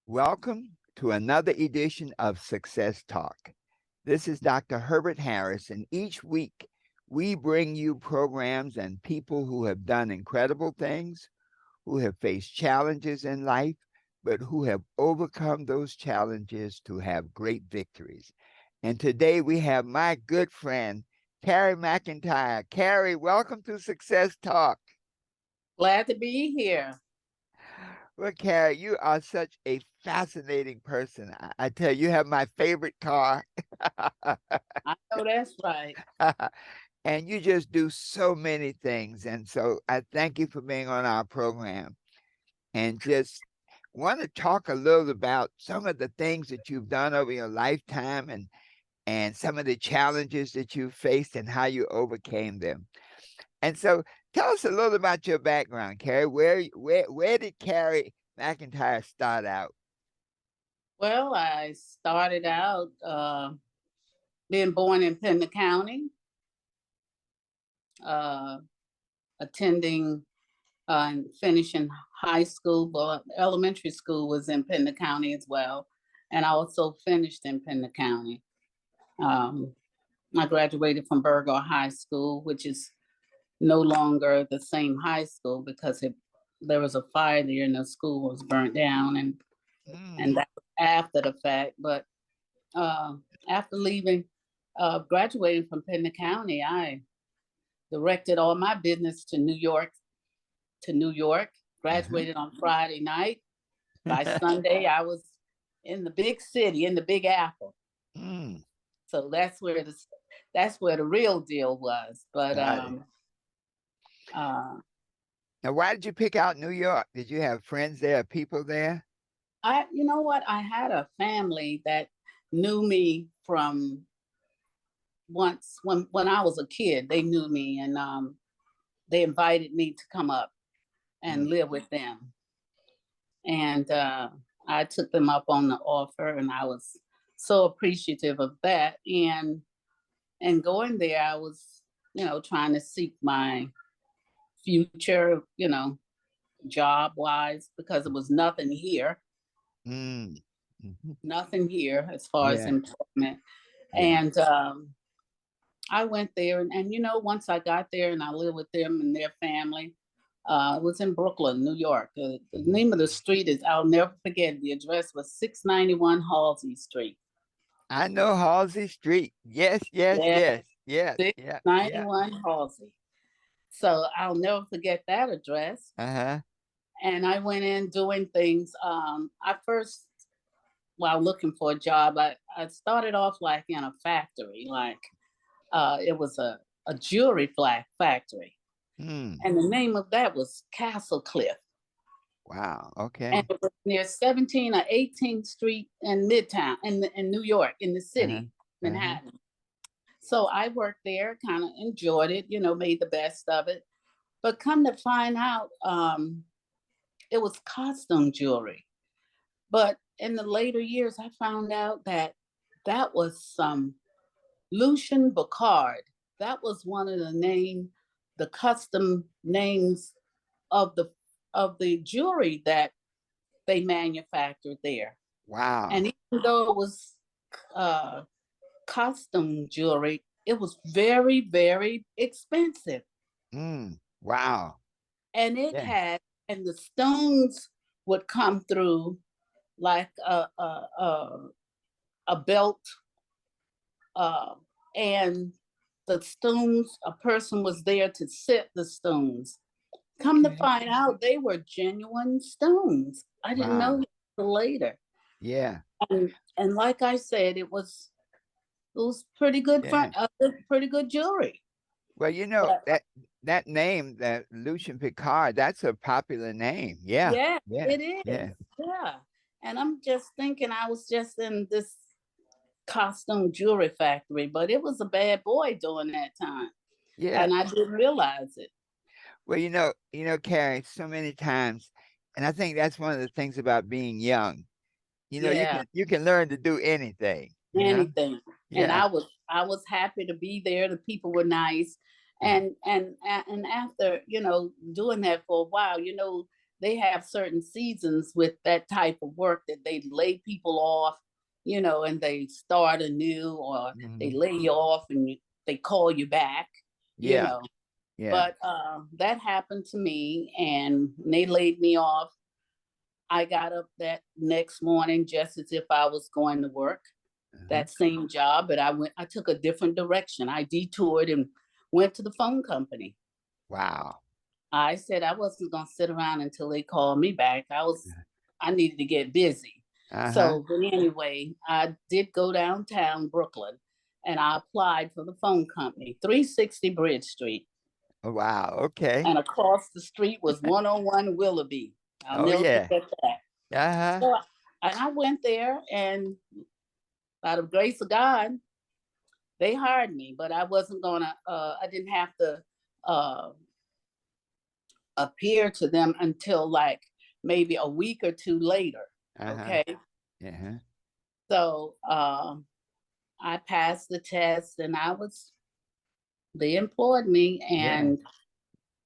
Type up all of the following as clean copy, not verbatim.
Welcome to another edition of Success Talk. This is Dr. Herbert Harris, and each week we bring you programs and people who have done incredible things, who have faced challenges in life, but who have overcome those challenges to have great victories. And today we have my good friend, Carrie McIntyre. Carrie, welcome to Success Talk. Glad to be here. Well, Carrie, you are such a fascinating person. I tell you, you have my favorite car. I know that's right. And you just do so many things. And so I thank you for being on our program and just want to talk a little about some of the things that you've done over your lifetime and some of the challenges that you faced and how you overcame them. And so tell us a little about your background, Carrie. Where did Carrie McIntyre start out? Well, I started out being born in Pender County, uh, attending and finishing high school, but elementary school was in Pender County as well. And I also finished in Pender County. Um, I graduated from Burgo High School, which is no longer the same high school because there was a fire there and the school was burnt down, and that was after the fact. But uh, after leaving, graduating from Pender County, I directed all my business to New York. Graduated on Friday night. By Sunday, I was in the big city, in the Big Apple. Mm, So that's where the real deal was. But got it. uh, Now, why did you pick out New York? Did you have friends there, people there? you know what? I had a family that knew me from once when I was a kid. They knew me, and they invited me to come up and Mm, live with them. And I took them up on the offer, and I was so appreciative of that. And going there, I was, trying to seek my future, job wise, because there was nothing here, mm, mhm. nothing here as far as Yeah, employment. yeah. And I went there, and once I got there and I lived with them and their family, it was in Brooklyn, New York. The Mhm. name of the street is, I'll never forget, the address was 691 Halsey Street. I know Halsey Street. Yes, yes, Yeah, yes, yes, yeah, yeah. 691 Halsey. So I'll never forget that address. Uh-huh. And I went in doing things. I first, while looking for a job, I started off like in a factory, like it was a jewelry factory. Mm, And the name of that was Castle Cliff. wow. And Okay. it was near 17th or 18th Street in Midtown, in New York, in the Uh-huh. city, Uh-huh. Manhattan. So I worked there, kind of enjoyed it, made the best of it. But come to find out, it was costume jewelry. But in the later years, I found out that that was some Lucian Bacard. That was one of the custom names of the jewelry that they manufactured there. Wow. And even though it was uh, costume jewelry, it was very, very expensive. Wow. And it Yeah. had, and the stones would come through like a belt, uh, and the stones, a person was there to set the stones. Come to Okay. find out, they were genuine stones. I didn't know Wow. that until later. Yeah. And like I said, it was pretty good Yeah. pretty good jewelry. Well, But that name, that Lucian Picard, that's a popular name. Yeah. yeah, Yeah. it Yeah. is. Yeah. And I'm just thinking I was just in this costume jewelry factory, but it was a bad boy during that time. Yeah. And I didn't realize it. Well, Carrie, so many times, and I think that's one of the things about being young. You Yeah, can learn to do anything. anything. And Yeah. I was happy to be there. The people were nice. Mhm. And after, doing that for a while, they have certain seasons with that type of work that they lay people off, and they start anew, or they Mhm. lay you off and they call you back, you Yeah, know. yeah. But that happened to me, and when they laid me off, I got up that next morning just as if I was going to work Uh-huh. that same job, but I took a different direction. I detoured and went to the phone company. Wow. I said I wasn't gonna sit around until they called me back. I needed to get busy. Uh-huh. So, but anyway, I did go downtown Brooklyn and I applied for the phone company, 360 Bridge Street. Wow. Okay. And across the street was 101 Willoughby. I'll Oh, never yeah. forget that. Uh-huh. So and I went there, and by the grace of God, they hired me, but I didn't have to uh, appear to them until like maybe a week or two later. Uh-huh. Okay. Uh-huh. So I passed the test, and they employed me. Yeah. And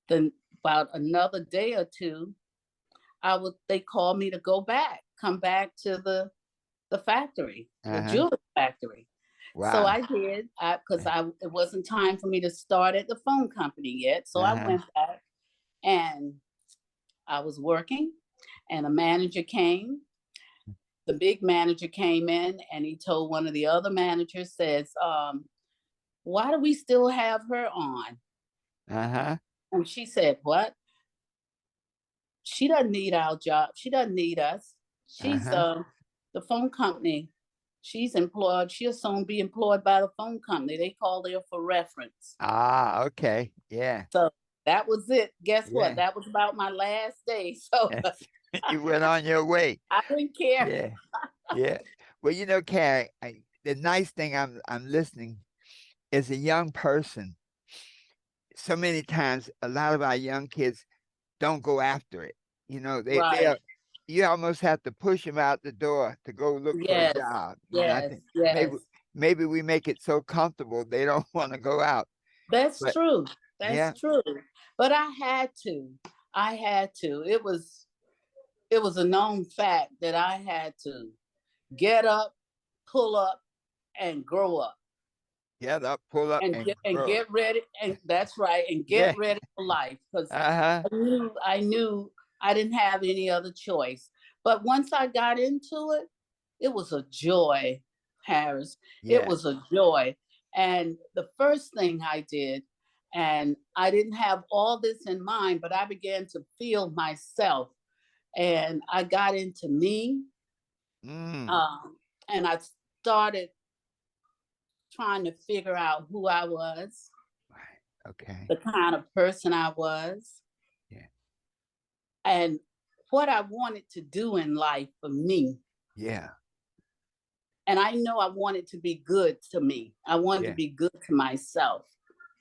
then about another day or two, they called me to come back to the factory, the Uh-huh. jewelry factory. So Wow. I did, because it wasn't time for me to start at the phone company yet. So I Uh-huh. went back, and I was working, and a manager came. The big manager came in, and he told one of the other managers, says, why do we still have her on? Uh-huh. And she said, what? She doesn't need our job. She doesn't need us. She's Uh-huh. the phone company. She's employed. She'll soon be employed by the phone company. They called her for reference. Ah, okay. Yeah. So that was it. Guess what? Yeah. That was about my last day. So Yes. You went on your way. I didn't care. Yeah. Yeah. Well, Carrie, the nice thing I'm listening is a young person. So many times, a lot of our young kids don't go after it. They Right. are, you almost have to push them out the door to go look for a Yes. job. I Yes. think maybe Yes. maybe we make it so comfortable they don't want to go out. That's But true. That's yeah, true. But I had to. I had to. It was a known fact that I had to get up, pull up, and grow up, get up, pull up, and and get grow. ready. And that's right, and get Yeah. ready for life, because Uh-huh. I knew I didn't have any other choice. But once I got into it, it was a joy, Harris. It Yeah. was a joy. And the first thing I did, and I didn't have all this in mind, but I began to feel myself, and I got into me, Mm. um, and I started trying to figure out who I was, Right. Okay. the kind of person I was, Yeah. and what I wanted to do in life for me. Yeah. And I know I wanted to be good to me. I wanted to Yeah. be good to myself.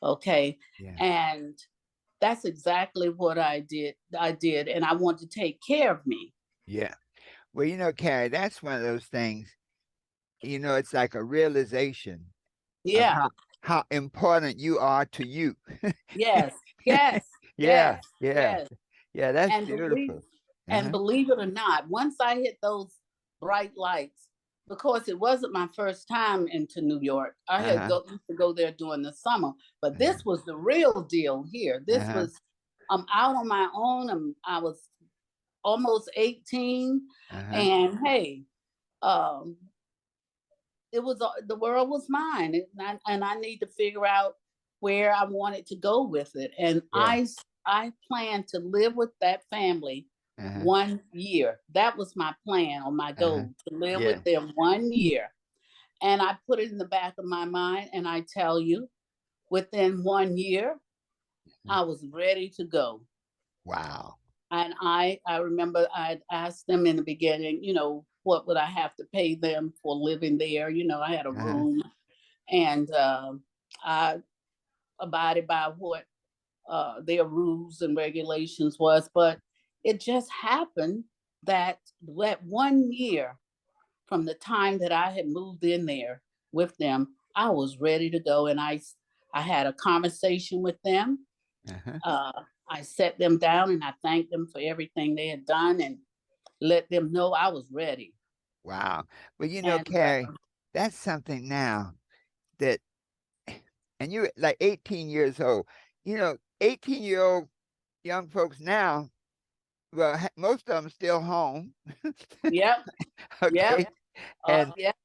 Okay. Yeah. And that's exactly what I did. And I wanted to take care of me. Yeah. Well, Carrie, that's one of those things, it's like a realization of Yeah. how important you are to you. Yes. Yes. Yeah, Yes. yeah, Yes. yeah, that's And believe beautiful. and Uh-huh, believe it or not, once I hit those bright lights, because it wasn't my first time into New York. I had uh-huh, used to go there during the summer, but uh-huh, this was the real deal here. This uh-huh, was I'm out on my own. I was almost 18, uh-huh. and hey, um, the world was mine, and I need to figure out where I wanted to go with it. And Yeah, I planned to live with that family uh-huh, 1 year. That was my plan, or my uh-huh. goal, to live Yeah, with them 1 year. And I put it in the back of my mind, and I tell you, within 1 year, mhm. I was ready to go. Wow. And I remember I asked them in the beginning, what would I have to pay them for living there? I had a Uh-huh, room, and I abided by what their rules and regulations was. But it just happened that 1 year from the time that I had moved in there with them, I was ready to go, and I had a conversation with them. uh-huh. Uh, I set them down and I thanked them for everything they had done and let them know I was ready. Wow. Well, And Carrie, that's something now that, and you like 18 years old, 18-year-old young folks now, well, most of them still home. yep, yep, Okay. And yep.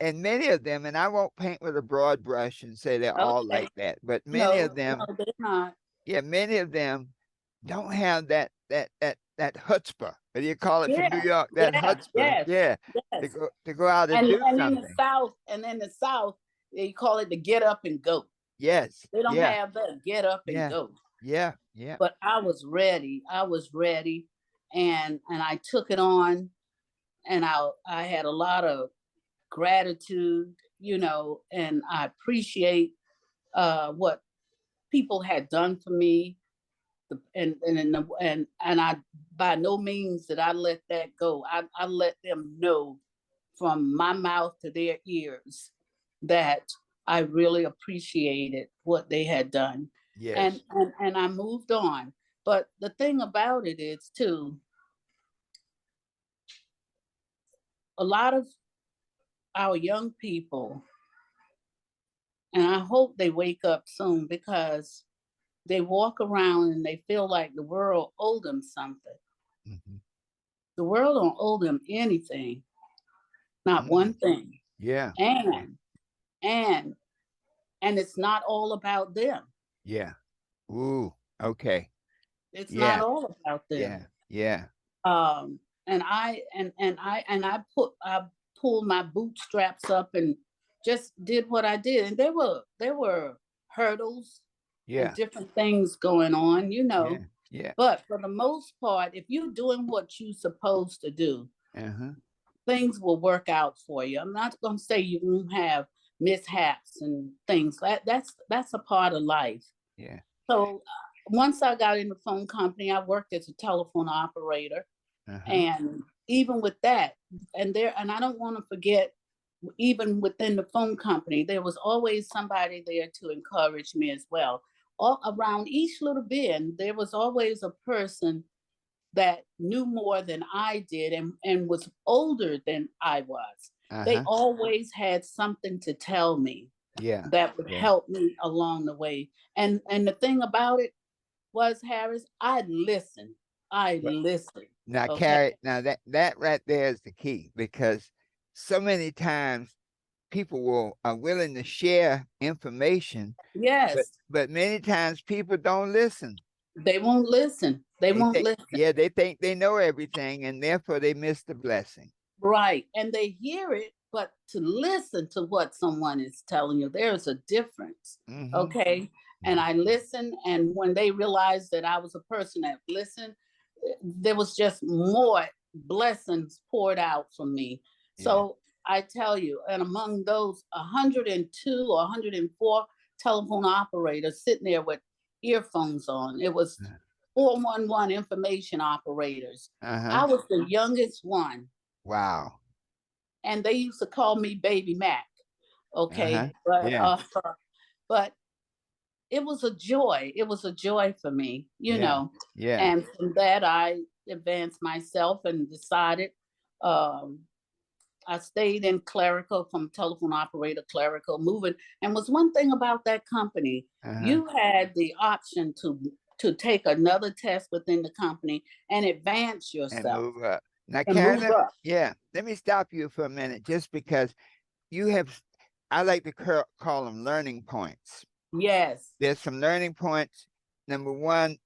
and many of them, and I won't paint with a broad brush and say they're all Okay. like that, but many No, of them, no, they're not. yeah, many of them don't have that chutzpah. What do you call it from New Yeah, York? That yeah, chutzpah, yes, yeah, yes. to go out and And do in the something. South, they call it the get up and go. Yes, They don't yeah, have that get up and yeah, go. yeah, yeah, But I was ready. I was ready, and I took it on, and I had a lot of gratitude, and I appreciate what people had done for me. And I, by no means did I let that go. I let them know from my mouth to their ears that I really appreciated what they had done. yes, And I moved on. But the thing about it is too, a lot of our young people, and I hope they wake up soon, because they walk around and they feel like the world owed them something. mhm, The world don't owe them anything, not one mm, thing. yeah, yeah, And and and it's not all about them. yeah. Ooh, okay, It's not yeah, all about them. yeah, yeah, And I I pulled my bootstraps up and just did what I did. And there were hurdles and yeah, different things going on, yeah, yeah, but for the most part, if you're doing what you're supposed to do, uh-huh, things will work out for you. I'm not going to say you won't have mishaps and things. That's a part of life. yeah, So once I got in the phone company, I worked as a telephone operator, uh-huh, and even with that, and I don't want to forget, even within the phone company, there was always somebody there to encourage me as well. All around each little bend, there was always a person that knew more than I did, and was older than I was. They uh-huh, always had something to tell me yeah, that would yeah. help me along the way. And the thing about it was, Harris, I listened. I Well, listened. now, Okay. Carrie, now that right there is the key, because so many times people are willing to share information, but Yes, but many times people don't listen. they won't listen. They They won't think, listen. yeah, they think they know everything, and therefore they miss the blessing. Right. And they hear it, but to listen to what someone is telling you, there's a difference. Mm-hmm. Okay. And Mm-hmm. I listened. And when they realized that I was a person that listened, there was just more blessings poured out from me. Yeah. So I tell you, and among those 102 or 104 telephone operators sitting there with earphones on, it was 411 information operators. Uh-huh. I was the youngest one, Wow. and they used to call me Baby Mac. Okay, Uh-huh. Yeah. but it was a joy. It was a joy for me, Yeah. Yeah. And from that, I advanced myself and decided. Um, I stayed in clerical, from telephone operator clerical, moving. And was one thing about that company, Uh-huh. you had the option to take another test within the company and advance And yourself move up. Now, and Karen, move up. yeah, let me stop you for a minute, just because you have, I like to call them learning points. Yes, There's some learning points. Number one,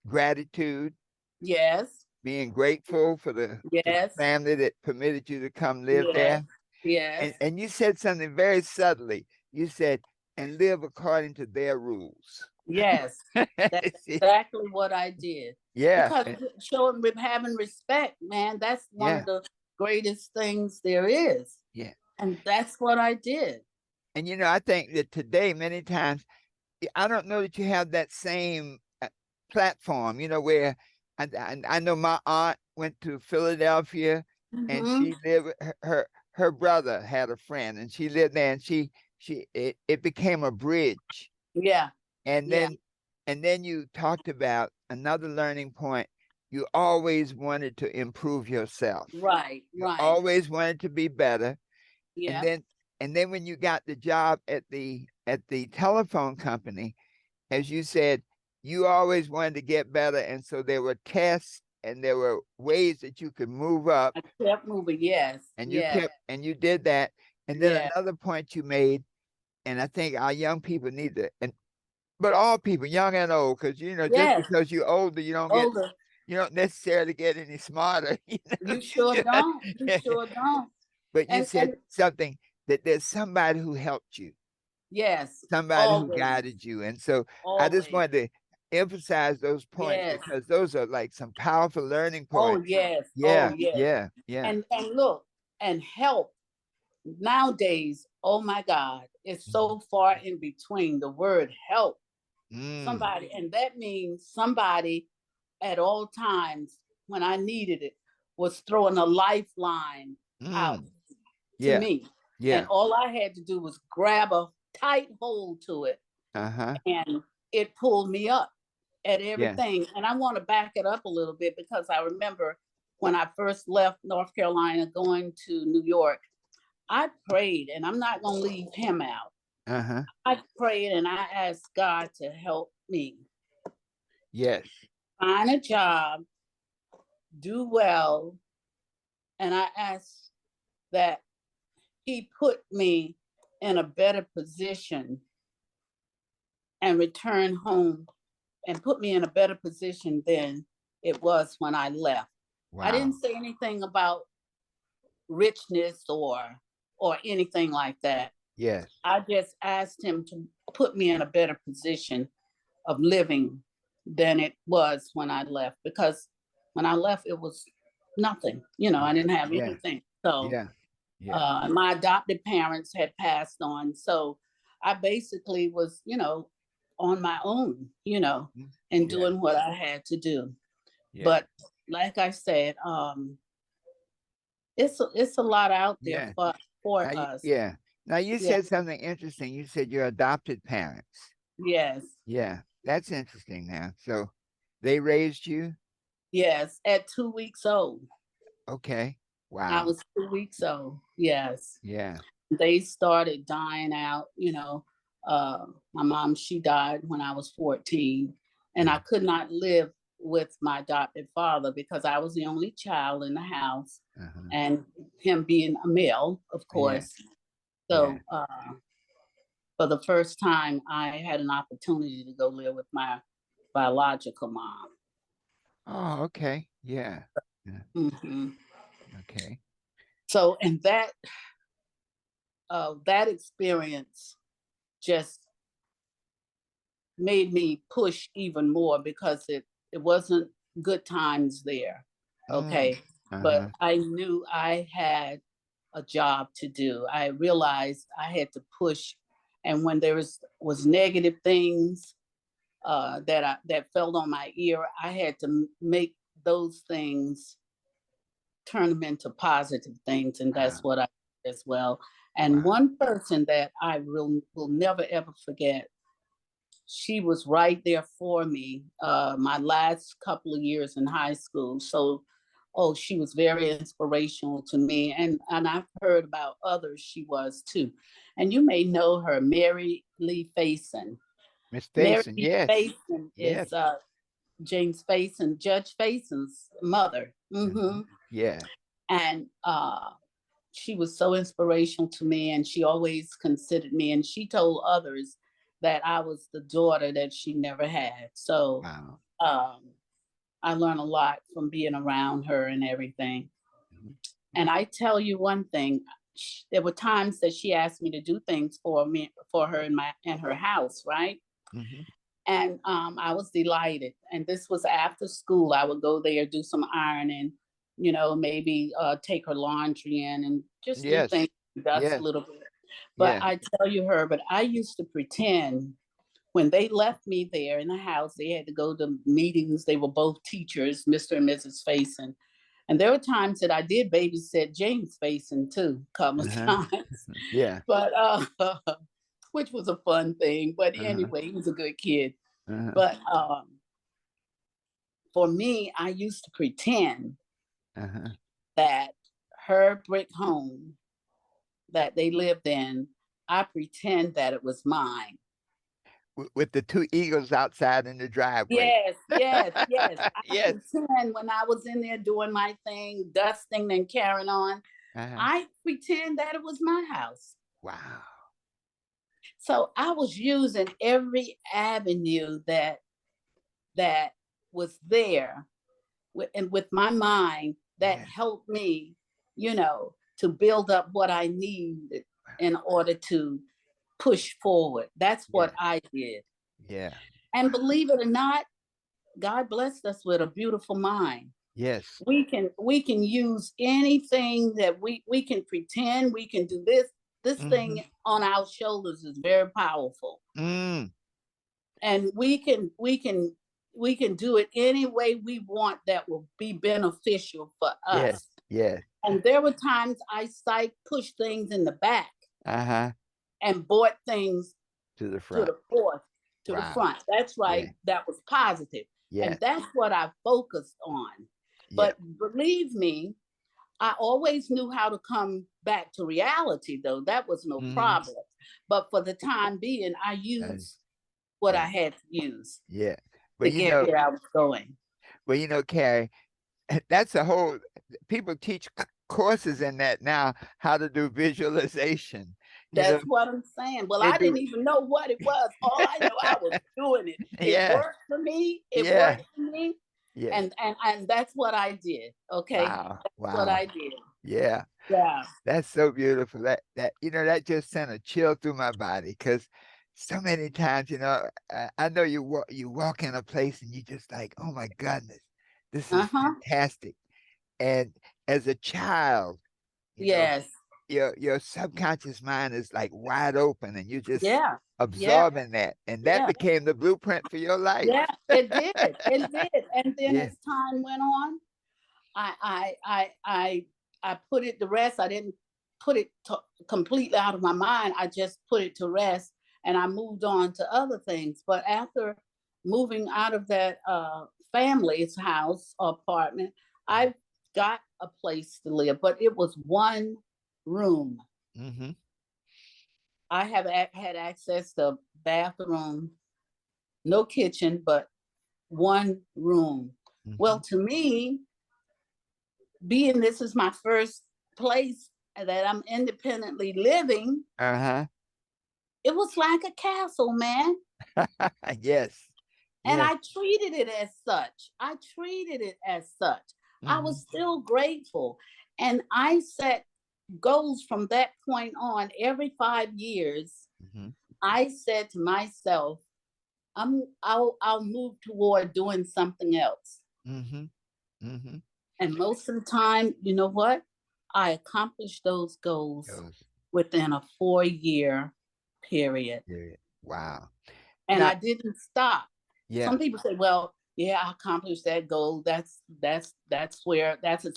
gratitude, yes, being grateful for the yes, family that permitted you to come live yes, there. yes, And you said something very subtly. You said, and live according to their rules. yes. That's See? exactly what I did. Yeah. Because showing, having respect, man, that's one Yeah. of the greatest things there is. Yeah. And that's what I did. And I think that today, many times, I don't know that you have that same platform, where I know my aunt went to Philadelphia, and Hmm. she lived with her brother had a friend, and she lived there, and it became a bridge. Yeah, And yeah, then And then you talked about another learning point. You always wanted to improve yourself. Right, You right. always wanted to be better. And Yeah, then when you got the job at the telephone company, as you said, you always wanted to get better. And so there were tests and there were ways that you could move up, I kept moving. Yes, and yes, you did that. And then yes, another point you made, and I think our young people need to, and but all people, young and old, because just yes. because you're older, Older. you don't necessarily get any smarter. You sure don't. You sure don't. But you said And something that there's somebody who helped you, yes, somebody who always, guided you. And so I just always. wanted to emphasize those points Yes. because those are like some powerful learning Oh points. yes. Oh Yeah, yes. yeah, yeah. And look, and help nowadays, oh my God, it's so far in between the word help. Mm, Somebody, and that means somebody at all times when I needed it was throwing a lifeline out mm, to yeah, me. And yeah. all I had to do was grab a tight hold to it, Uh-huh. and it pulled me up at Yeah. everything. And I want to back it up a little bit because I remember when I first left North Carolina going to New York, I prayed, and I'm not going to leave him out. Uh-huh. I prayed and I asked God to help me Yes. find a job, do well, and I asked that He put me in a better position and return home and put me in a better position than it was when I left. I Wow. didn't say anything about richness or anything like that. Yes. I just asked him to put me in a better position of living than it was when I left, because when I left it was nothing. I didn't have Yeah. anything. So Yeah. Yeah. my adopted parents had passed on, so I basically was, on my own, Mhm. and Yeah. doing what I had to do. Yeah. But like I said, it's a lot out there Yeah. for Now us. yeah. Now you Yeah. said something interesting. You said your adopted parents. Yes. Yeah. That's interesting now. So they raised you? Yes. At 2 weeks old. Okay. I Wow. was 2 weeks old. Yes. Yeah. They started dying out. My mom, she died when I was 14, and Yeah. I could not live with my adopted father because I was the only child in the house, Uh-huh. and him being a male, of Yeah. course. Yeah. So, for the first time, I had an opportunity to go live with my biological mom. Oh, okay. Yeah. Yeah. Hmm. Okay. So, and that experience just made me push even more because it wasn't good times there. Mm. Okay. But Uh-huh. I knew I had a job to do. I realized I had to push. And when there was negative things that fell on my ear, I had to make those things turn them into positive things. And that's Wow. what I did as well. And Wow. one person that I will never ever forget, she was right there for me my last couple of years in high school. So, oh, she was very inspirational to me. And I've heard about others she was too. And you may know her, Mary Lee Faison. Miss Mary Faison, Lee yes. Faison Yes. is James Faison, Judge Faison's mother. Mhm. Yeah. And she was so inspirational to me, and she always considered me, and she told others that I was the daughter that she never had. So Wow. um, I learned a lot from being around her and everything. Mhm. And I tell you one thing, there were times that she asked me to do things for her in her house, right? Mhm. And I was delighted. And this was after school. I would go there, do some ironing, maybe take her laundry in and just do Yes. things, dust a Yes. little bit. But Yeah. I tell you, Herbert, I used to pretend when they left me there in the house, they had to go to meetings. They were both teachers, Mr. and Mrs. Faison. And there were times that I did babysit James Faison too, a couple of Uh-huh. times. Yeah. But which was a fun thing. But Uh-huh. anyway, he was a good kid. Uh-huh. But for me, I used to pretend Uh-huh. that her brick home that they lived in, I pretend that it was mine. With the two eagles outside in the driveway. Yes, yes, yes. I Yes. pretend when I was in there doing my thing, dusting and carrying on, Uh-huh. I pretend that it was my house. Wow. So I was using every avenue that was there and with my mind that Yeah. helped me, to build up what I needed in order to push forward. That's Yeah. what I did. Yeah. And believe it or not, God blessed us with a beautiful mind. Yes. We can use anything that we can pretend we can do this. This Mm-hmm. thing on our shoulders is very powerful. Mm. And we can do it any way we want that will be beneficial for Yes. us. Yes. And there were times I pushed things in the back Uh-huh. and brought things To the to front. the forth, to the Wow. front. That's Yeah. right. That was positive. And Yes. that's what I focused on. Yeah. But believe me, I always knew how to come back to reality, though. That was no Mm-hmm. problem. But for the time being, I And, used what yeah. I had to use Yeah. to But get where I was going. Carrie, that's a whole people teach courses in that now, how to do visualization. You know, That's what I'm saying. Well, they I do. didn't even know what it was. All I know, I was doing it. It Yeah. worked for me. It Yeah. worked for me. Yes. And that's what I did. Okay. Wow. That's what Wow. I did. Yeah. Yeah. That's so beautiful. That just sent a chill through my body because so many times, I know you walk in a place and you just like, oh my goodness, this is Uh-huh. fantastic. And as a child, you know, Yes. your subconscious mind is like wide open and you just Yeah. Yeah. absorbing that. And that Yeah. became the blueprint for your life. Yeah. It did. It did. And then Yeah. as time went on, I I I I I put it to rest. I didn't put it completely out of my mind. I just put it to rest, and I moved on to other things. But after moving out of that family's house or apartment, I got a place to live, but it was one room. Mm-hmm. I have had access to bathroom, no kitchen, but one room. Mm-hmm. Well, to me, being this is my first place that I'm independently living, Uh-huh. it was like a castle, man. Yes. And Yes. I treated it as such. I treated it as such. I Mm-hmm. was still grateful. And I set goals from that point on every 5 years. Mm-hmm. I said to myself, I'll move toward doing something else. Mm-hmm. Mm-hmm. And most of the time, you know what? I accomplished those goals Goes. within a 4-year period. Yeah. Wow. And Now, I didn't stop. yeah. Some people say, well, yeah, I accomplished that goal. That's as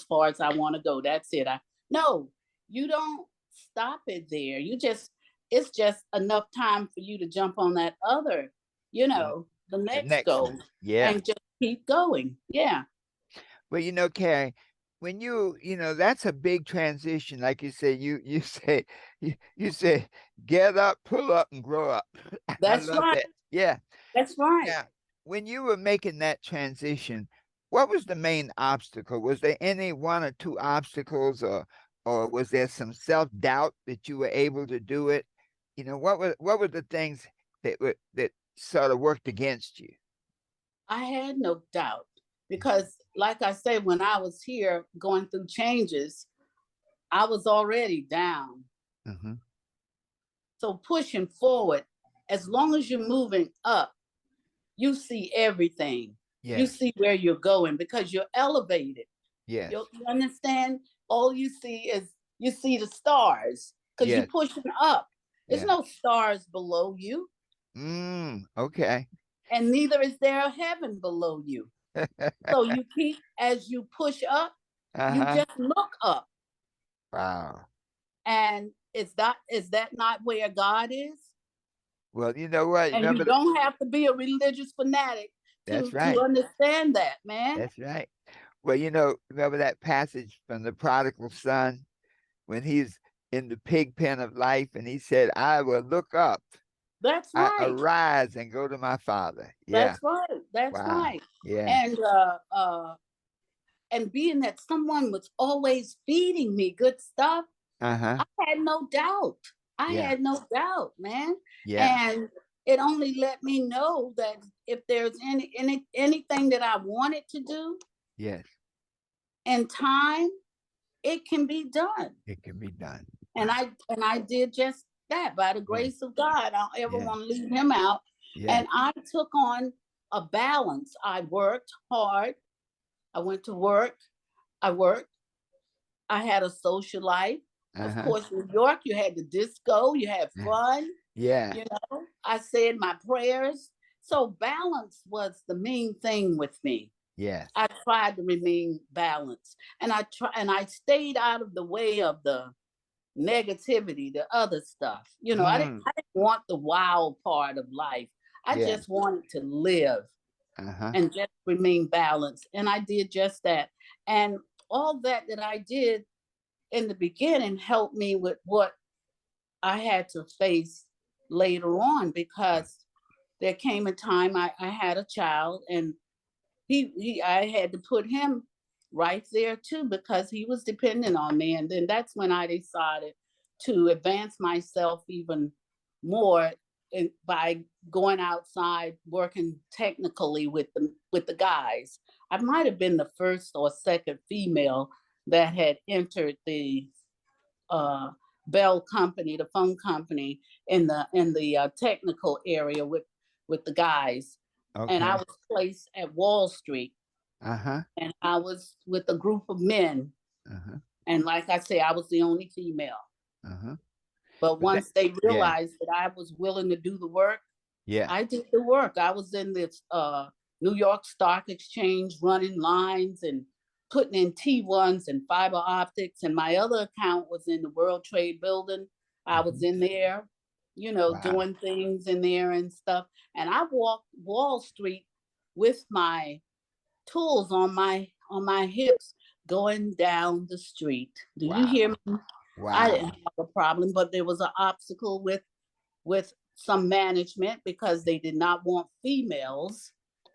far as I want to go. That's it. No, you don't stop it there. It's just enough time for you to jump on that other, Mm, the the next next goal one. Yeah. and just keep going. Yeah. Well, Carrie, when that's a big transition. Like you say, you say, you say, get up, pull up, and grow up. I That's love right. that. Yeah. That's right. Now, when you were making that transition, what was the main obstacle? Was there any one or two obstacles, or was there some self-doubt that you were able to do it? What were the things that sort of worked against you? I had no doubt because, like I said, when I was here going through changes, I was already down. Mm-hmm. So pushing forward, as long as you're moving up, you see everything. You Yes. see where you're going because you're elevated. Yes. You understand? All you see the stars because you're Yes. pushing up. There's Yeah. no stars below you, Okay. and neither is there a heaven below you. So you keep as you push up, you Uh-huh. just look up. Wow. And is that not where God is? Well, you know what? And you Remember, don't have to be a religious fanatic that's to right. understand that, man. That's right. Well, remember that passage from the prodigal son when he's in the pig pen of life and he said, I will look up, That's I right. arise and go to my father. Yeah. That's right. That's Wow. right. Yeah. And and being that someone was always feeding me good stuff, Uh-huh. I had no doubt. I Yeah. had no doubt, man. Yeah. And it only let me know that if there's anything that I wanted to do Yes. in time, it can be done. It can be done. And Wow. I did just that by the Yes. grace of God. I don't ever Yes. want to leave him out. Yes. And I took on a balance. I worked hard. I went to work. I worked. I had a social life. Of Uh-huh. course, New York, you had the disco, you had fun, Yeah. you know. I said my prayers. So balance was the main thing with me. Yes. I tried to remain balanced. And I stayed out of the way of the negativity, the other stuff. Mm. I didn't want the wild part of life. I Yeah. just wanted to live Uh-huh. and just remain balanced. And I did just that. And all that I did in the beginning helped me with what I had to face later on, because there came a time I had a child, and I had to put him right there too, because he was dependent on me. And then that's when I decided to advance myself even more by going outside working technically with the guys. I might have been the first or second female that had entered the uh, Bell company, the phone company, in the technical area with the guys. And I Okay. was placed at Wall Street, Uh-huh. and I was with a group of men. Uh-huh. And like I say, I was the only female. Uh-huh. But But that, once they yeah. realized that I was willing to do the work, Yeah. I did the work. I was in this New York Stock Exchange running lines and putting in T1s and fiber optics. And my other account was in the World Trade Building. I was Mhm. in there, Wow. doing things in there and stuff. And I walked Wall Street with my tools on my hips going down the street. Do you Wow. hear me? I didn't Wow. have a problem, but there was an obstacle with some management, because they did not want females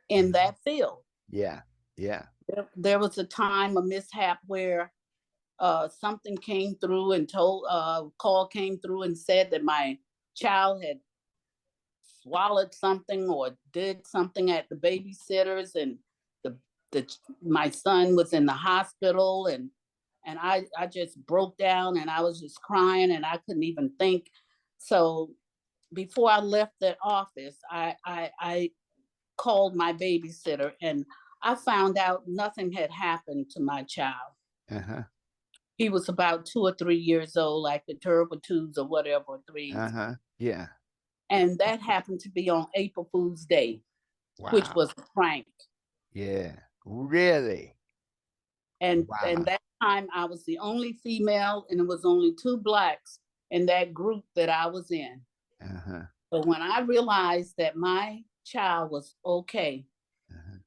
in Mhm. that field. Yeah. Yeah. There was a time, a mishap, where something came through and told call came through and said that my child had swallowed something or did something at the babysitters, and the the my son was in the hospital, and I just broke down, and I was just crying, and I couldn't even think. So before I left that office, I called my babysitter, and I found out nothing had happened to my child. Uh-huh. He was about 2 or 3 years old, like the terrible twos or whatever threes. Uh-huh. Yeah. And that happened to be on April Fool's Day, which Wow. was a prank. Yeah. Really? And Wow. that time I was the only female, and it was only two blacks in that group that I was in. Uh-huh. But when I realized that my child was okay, Uh-huh.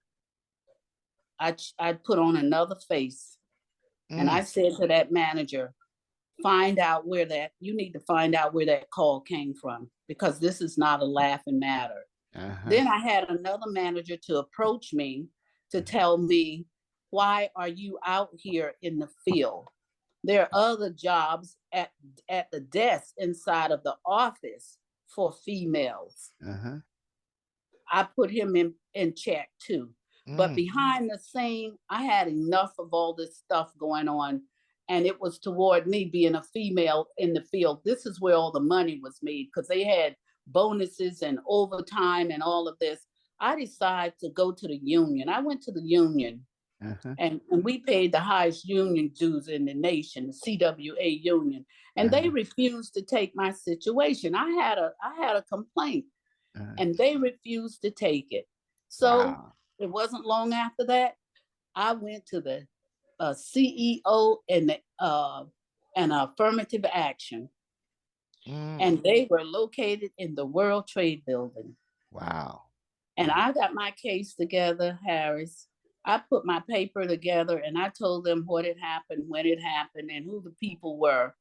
I put on another face, and I Mm. said to that manager, you need to find out where that call came from, because this is not a laughing matter. Uh-huh. Then I had another manager to approach me to tell me, why are you out here in the field? There are other jobs at the desk inside of the office for females. Uh-huh. I put him in check too. But Mm. behind the scene, I had enough of all this stuff going on. And it was toward me being a female in the field. This is where all the money was made, because they had bonuses and overtime and all of this. I decided to go to the union. I went to the union, Uh-huh. and we paid the highest union dues in the nation, the CWA union. And they Uh-huh. refused to take my situation. I had a complaint, Uh-huh. and they refused to take it. So Wow. it wasn't long after that, I went to the CEO and affirmative action. And they were located in the World Trade Building. Wow. And I got my case together, Harris. I put my paper together and I told them what had happened, when it happened, and who the people were.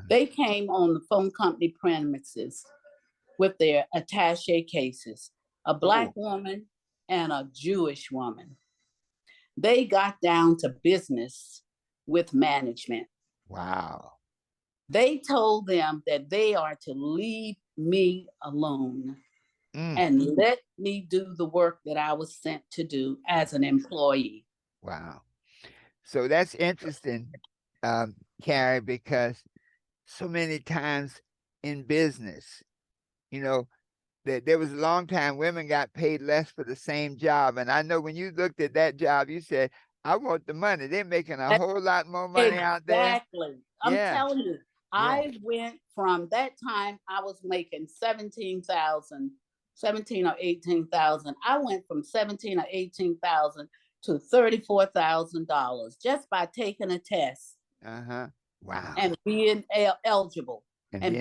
They came on the phone company premises with their attache cases, a Black woman and a Jewish woman. They got down to business with management. Wow. They told them that they are to leave me alone and let me do the work that I was sent to do as an employee. Wow. So that's interesting, Carrie, because so many times in business, you know, there was a long time women got paid less for the same job. And I know when you looked at that job, you said, I want the money. They're making a whole lot more money out there. Exactly. I'm telling you, I went from that time, I was making 17 or 18,000. I went from 17 or 18,000 to $34,000 just by taking a test. Wow. And being eligible and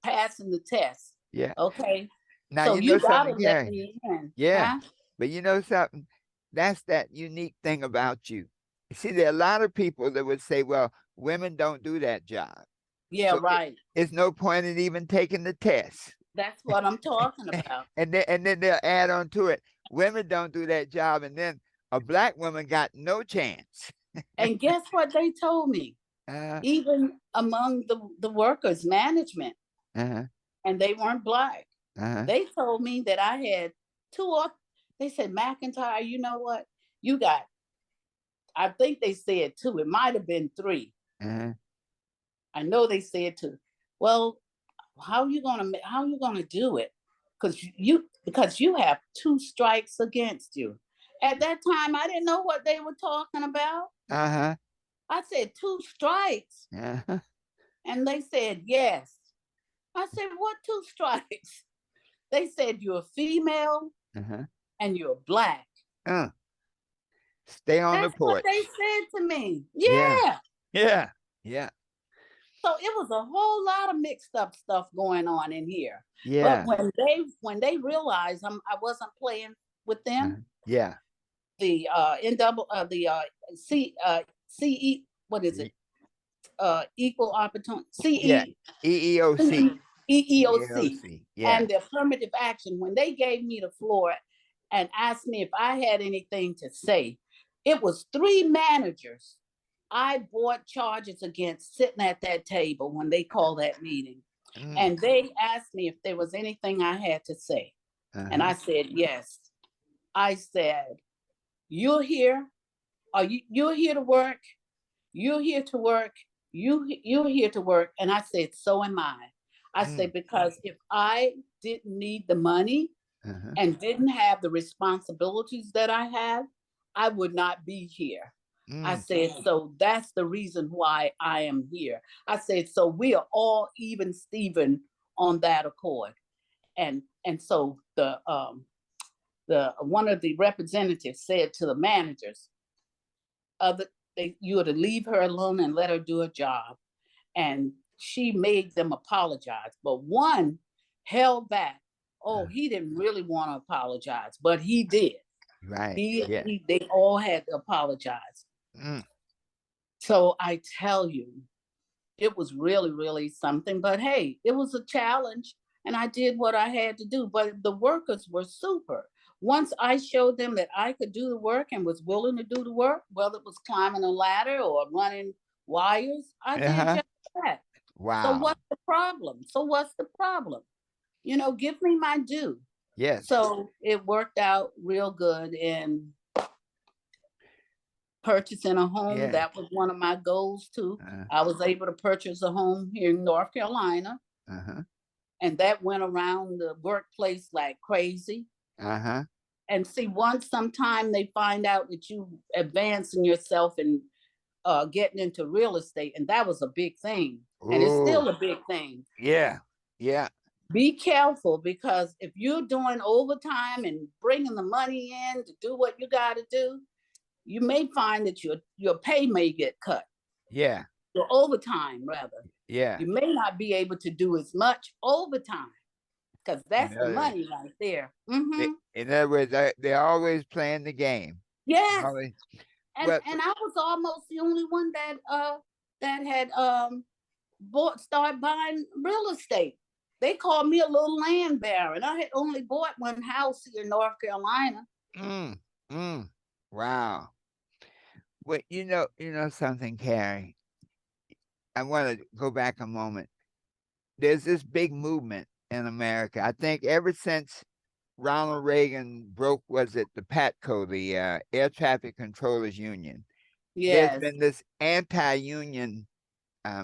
passing the test. Yeah. Okay. Now, so you know gotta something, let Carrie? me in. Yeah. Huh? But you know something? That's that unique thing about you. You see, there are a lot of people that would say, well, women don't do that job. Yeah, so right. It's no point in even taking the test. That's what I'm talking about. and then they'll add on to it, women don't do that job. And then a Black woman got no chance. And guess what they told me? Even among the workers, management, and they weren't Black. They told me that I had they said, McIntyre, you know what? You got, I think they said 2. It might have been 3. I know they said 2. Well, how are you gonna do it? Because you have 2 strikes against you. At that time, I didn't know what they were talking about. I said 2 strikes. And they said, yes. I said, what 2 strikes? They said, you're female and you're Black. Stay on the porch. That's what they said to me. Yeah. So it was a whole lot of mixed up stuff going on in here. Yeah. But when they realized I wasn't playing with them, the CE, what is it? Equal opportunity, EEOC. EEOC, and the affirmative action. When they gave me the floor and asked me if I had anything to say, it was 3 managers I brought charges against sitting at that table when they called that meeting. And they asked me if there was anything I had to say. And I said, yes. I said, you're here. You're here to work. You're here to work. You're here to work. And I said, so am I. I said, because if I didn't need the money and didn't have the responsibilities that I have, I would not be here. I said, so that's the reason why I am here. I said, so we are all even Steven on that accord. And so the one of the representatives said to the managers, you are to leave her alone and let her do a job. And she made them apologize. But one held back. Oh, he didn't really want to apologize, but he did. Right. They all had to apologize. So I tell you, it was really, really something. But hey, it was a challenge and I did what I had to do. But the workers were super. Once I showed them that I could do the work and was willing to do the work, whether it was climbing a ladder or running wires, I did just that. Wow. So what's the problem? Give me my due. Yes. So it worked out real good in purchasing a home. That was one of my goals too. I was able to purchase a home here in North Carolina. And that went around the workplace like crazy. And see, once sometime they find out that you advancing yourself and getting into real estate, and that was a big thing. And it's still a big thing. Yeah. Be careful, because if you're doing overtime and bringing the money in to do what you got to do, you may find that your pay may get cut. Yeah. Your overtime, rather. Yeah. You may not be able to do as much overtime because In that's the other, money right there. in other words, they're always playing the game. Yes. Always. And Well, I was almost the only one that had started buying real estate. They called me a little land baron. I had only bought one house here in North Carolina. mm, mm, wow. Well, you know something, Carrie. I want to go back a moment. There's this big movement in America. I think ever since Ronald Reagan broke, was it the PATCO, the Air Traffic Controllers Union? There's Yes. been this anti-union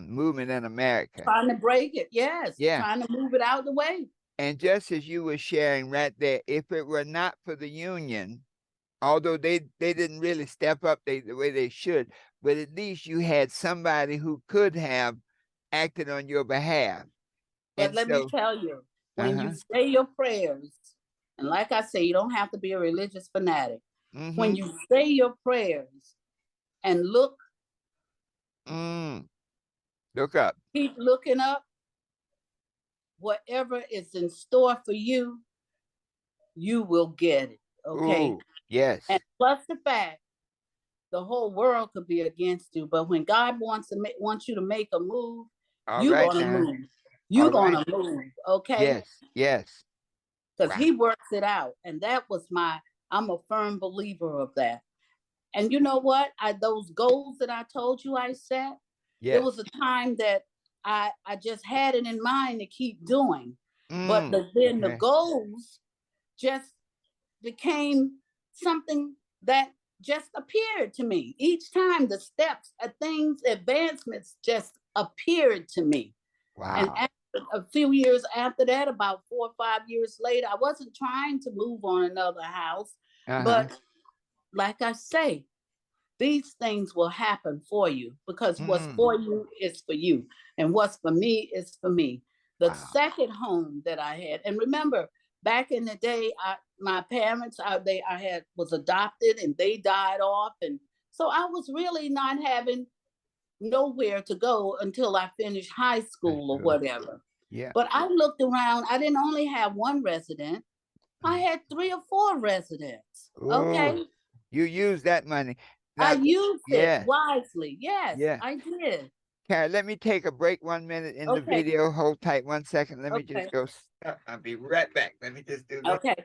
movement in America. Trying to break it. Yes. Yeah. Trying to move it out of the way. And just as you were sharing right there, if it were not for the union, although they didn't really step up the way they should, but at least you had somebody who could have acted on your behalf. But And let me so, tell you, when you uh-huh. say your prayers, and like I say, you don't have to be a religious fanatic. When Mm-hmm. you say your prayers and look, Mm. Look up. keep looking up, whatever is in store for you, you will get it. Okay. Ooh, yes. And plus the fact the whole world could be against you, but when God wants you to make a move, All you're right gonna now. move. You're All right. gonna move, okay? Yes. Yes. Because Wow. He works it out, and that was I'm a firm believer of that. And you know what? Those goals that I told you I set, it Yes. was a time that I just had it in mind to keep doing, but then the Okay. goals just became something that just appeared to me. Each time the steps, things, advancements just appeared to me. And Wow. after, a few years after that, about 4 or 5 years later, I wasn't trying to move on another house. Uh-huh. But like I say, these things will happen for you because what's Mm. for you is for you. And what's for me is for me. The Wow. second home that I had, and remember, back in the day, my parents, I had was adopted and they died off. And so I was really not having nowhere to go until I finished high That's school or cool. whatever. Yeah. But I looked around, I didn't only have one resident, I had 3 or 4 residents. Oh, Okay. you use that money. I Now, used it yeah. wisely. Yes, Yeah. I did. Carrie, let me take a break 1 minute in the Okay. video. Hold tight 1 second. Let me Okay. just go stop. I'll be right back. Let me just do this. Okay.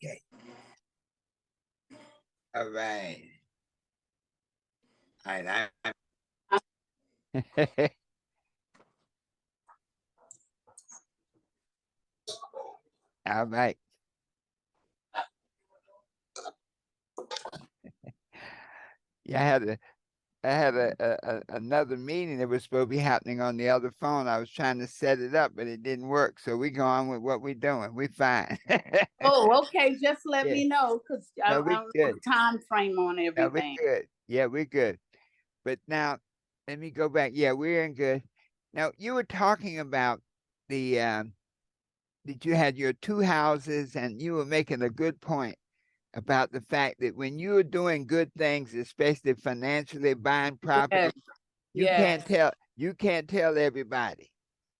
Okay. All right. All right. All right. Yeah, I had another meeting that was supposed to be happening on the other phone. I was trying to set it up, but it didn't work. So we go on with what we're doing. We fine. Oh, okay, just let Yeah. me know, because I No, don't we know good. the time frame on No, we everything. good. Yeah, we're good. But now let me go back. Yeah, we're in good. Now you were talking about the that you had your two houses, and you were making a good point about the fact that when you're doing good things, especially financially buying property, Yes, yes. you can't tell everybody.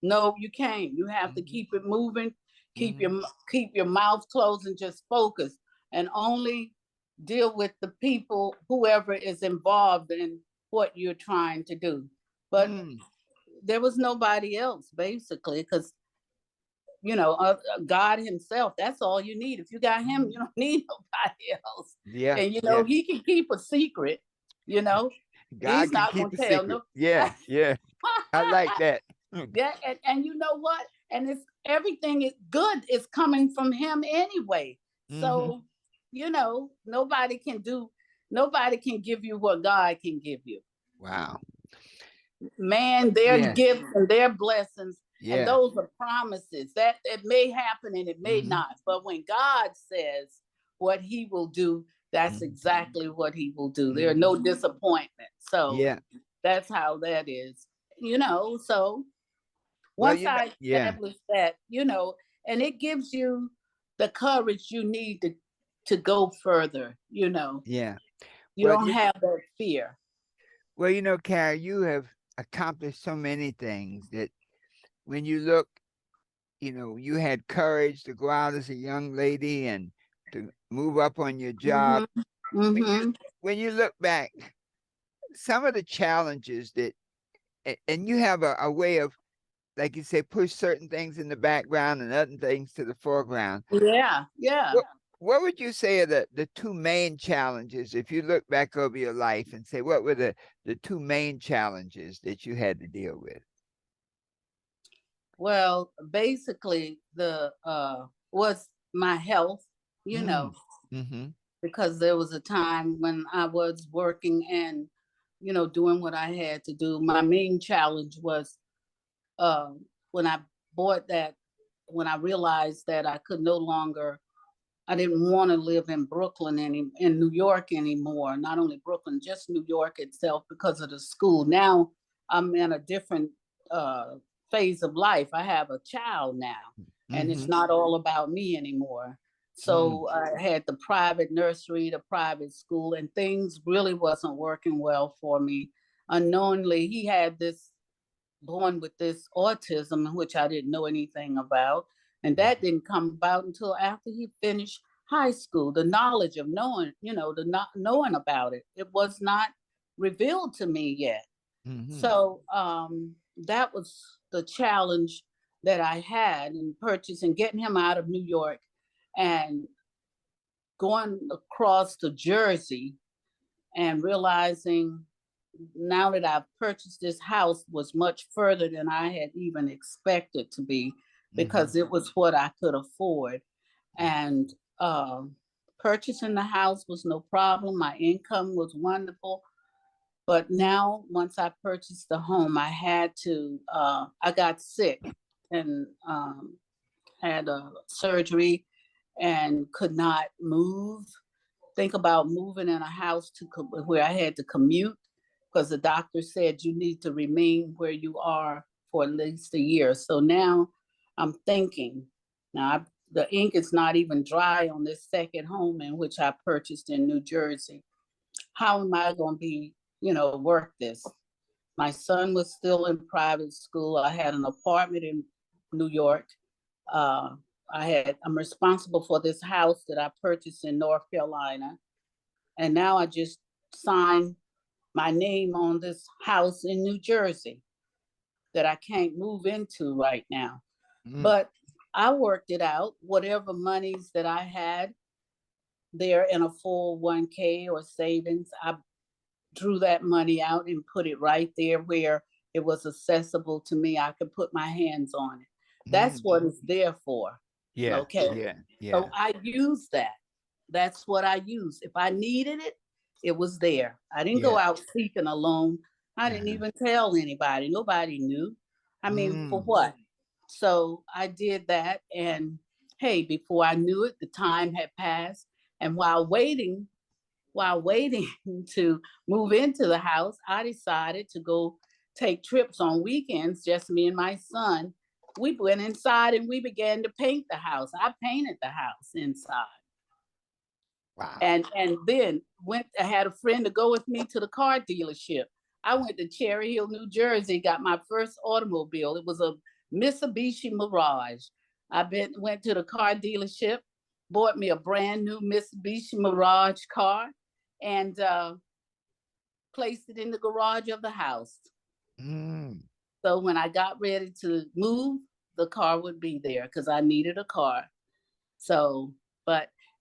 No, you can't. You have to Mhm, keep it moving, mhm, keep your mouth closed and just focus and only deal with the people, whoever is involved in what you're trying to do. But mm, there was nobody else basically, because God himself, that's all you need. If you got him, you don't need nobody else. Yeah, And, yeah. he can keep a secret, God he's can not keep going a to tell secret. no. Yeah, yeah. I like that. Yeah, and you know what? And it's everything is good is coming from him anyway. Mm-hmm. So, nobody can give you what God can give you. Wow. Man, their Yeah, gifts and their blessings, and yeah. those are promises that it may happen and it may Mm-hmm. not. But when God says what he will do, that's Mm-hmm. exactly what he will do. There are Mm-hmm. no disappointments. So Yeah. that's how that is. So Well, once I yeah, established that, and it gives you the courage you need to go further. yeah. You Well, don't have that fear. Carrie, you have accomplished so many things that when you look, you had courage to go out as a young lady and to move up on your job. Mm-hmm. When you Mm-hmm. when you look back, some of the challenges and you have a way of, like you say, push certain things in the background and other things to the foreground. Yeah, yeah. What would you say are the two main challenges if you look back over your life and say what were the two main challenges that you had to deal with? Well, basically, the was my health, Mm. Mm-hmm. because there was a time when I was working and doing what I had to do. My main challenge was uh, when I bought that, when I realized that I could no longer, I didn't want to live in in New York anymore. Not only Brooklyn, just New York itself because of the school. Now I'm in a different uh, phase of life. I have a child now, and Mm-hmm. it's not all about me anymore. Mm. So I had the private nursery, the private school, and things really wasn't working well for me. Unknowingly, he had this born with this autism, which I didn't know anything about. And that didn't come about until after he finished high school. The knowledge of knowing, the not knowing about it, it was not revealed to me yet. Mm-hmm. So that was the challenge that I had in purchasing, getting him out of New York and going across to Jersey and realizing now that I've purchased this house was much further than I had even expected to be Mm-hmm. because it was what I could afford. And uh, purchasing the house was no problem. My income was wonderful. But now, once I purchased the home, I got sick and had a surgery and could not move. Think about moving in a house where I had to commute because the doctor said you need to remain where you are for at least a year. So now I'm thinking, the ink is not even dry on this second home in which I purchased in New Jersey. How am I going to work this? My son was still in private school. I had an apartment in New York. Uh, I'm responsible for this house that I purchased in North Carolina. And now I just signed my name on this house in New Jersey that I can't move into right now. Mm. But I worked it out, whatever monies that I had there in a 401k or savings, I drew that money out and put it right there where it was accessible to me. I could put my hands on it. That's Mm. what it's there for. Yeah, Okay. yeah, yeah. So I use that. That's what I use. If I needed it, it was there. I didn't go Yeah. out seeking a loan. I didn't Uh-huh. even tell anybody. Nobody knew. I mean, for Mm. what? So I did that. And hey, before I knew it, the time had passed. And while waiting to move into the house, I decided to go take trips on weekends, just me and my son. We went inside and we began to paint the house. I painted the house inside. Wow. And then I had a friend to go with me to the car dealership. I went to Cherry Hill, New Jersey, got my first automobile. It was a Mitsubishi Mirage. Went to the car dealership, bought me a brand new Mitsubishi Mirage car, and placed it in the garage of the house. Mm. So when I got ready to move, the car would be there because I needed a car. So,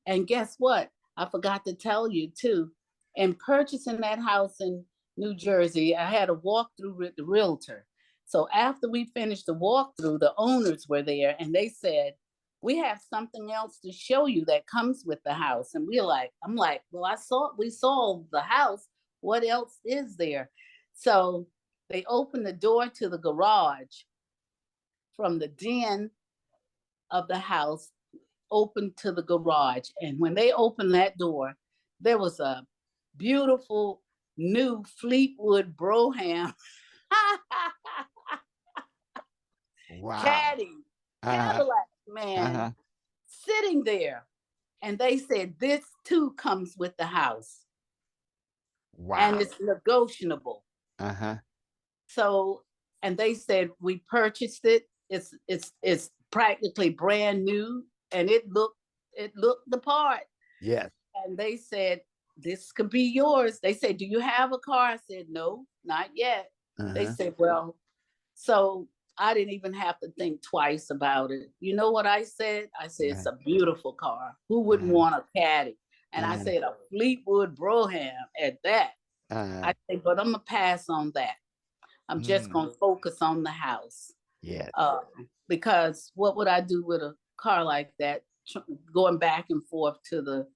and guess what? I forgot to tell you too. In purchasing that house in New Jersey, I had a walkthrough with the realtor. So after we finished the walkthrough, the owners were there and they said, we have something else to show you that comes with the house. And I'm like, well, we saw the house. What else is there? So they opened the door to the garage from the den of the house open to the garage. And when they opened that door, there was a beautiful new Fleetwood Brougham Wow. caddy, Uh-huh. Cadillac, man, Uh-huh. sitting there. And they said, this too comes with the house. And Wow. it's negotiable. Uh-huh. So, and they said, we purchased it. It's practically brand new. And it looked the part. Yes. And they said, this could be yours. They said, do you have a car? I said, no, not yet. They Uh-huh. said, well, so I didn't even have to think twice about it. You know what I said? I said, it's a beautiful car. Who wouldn't want a caddy? And I said, a Fleetwood Brougham at that. I said, but I'm going to pass on that. I'm just going to focus on the house. Yes. Because what would I do with a car like that, going back and forth to the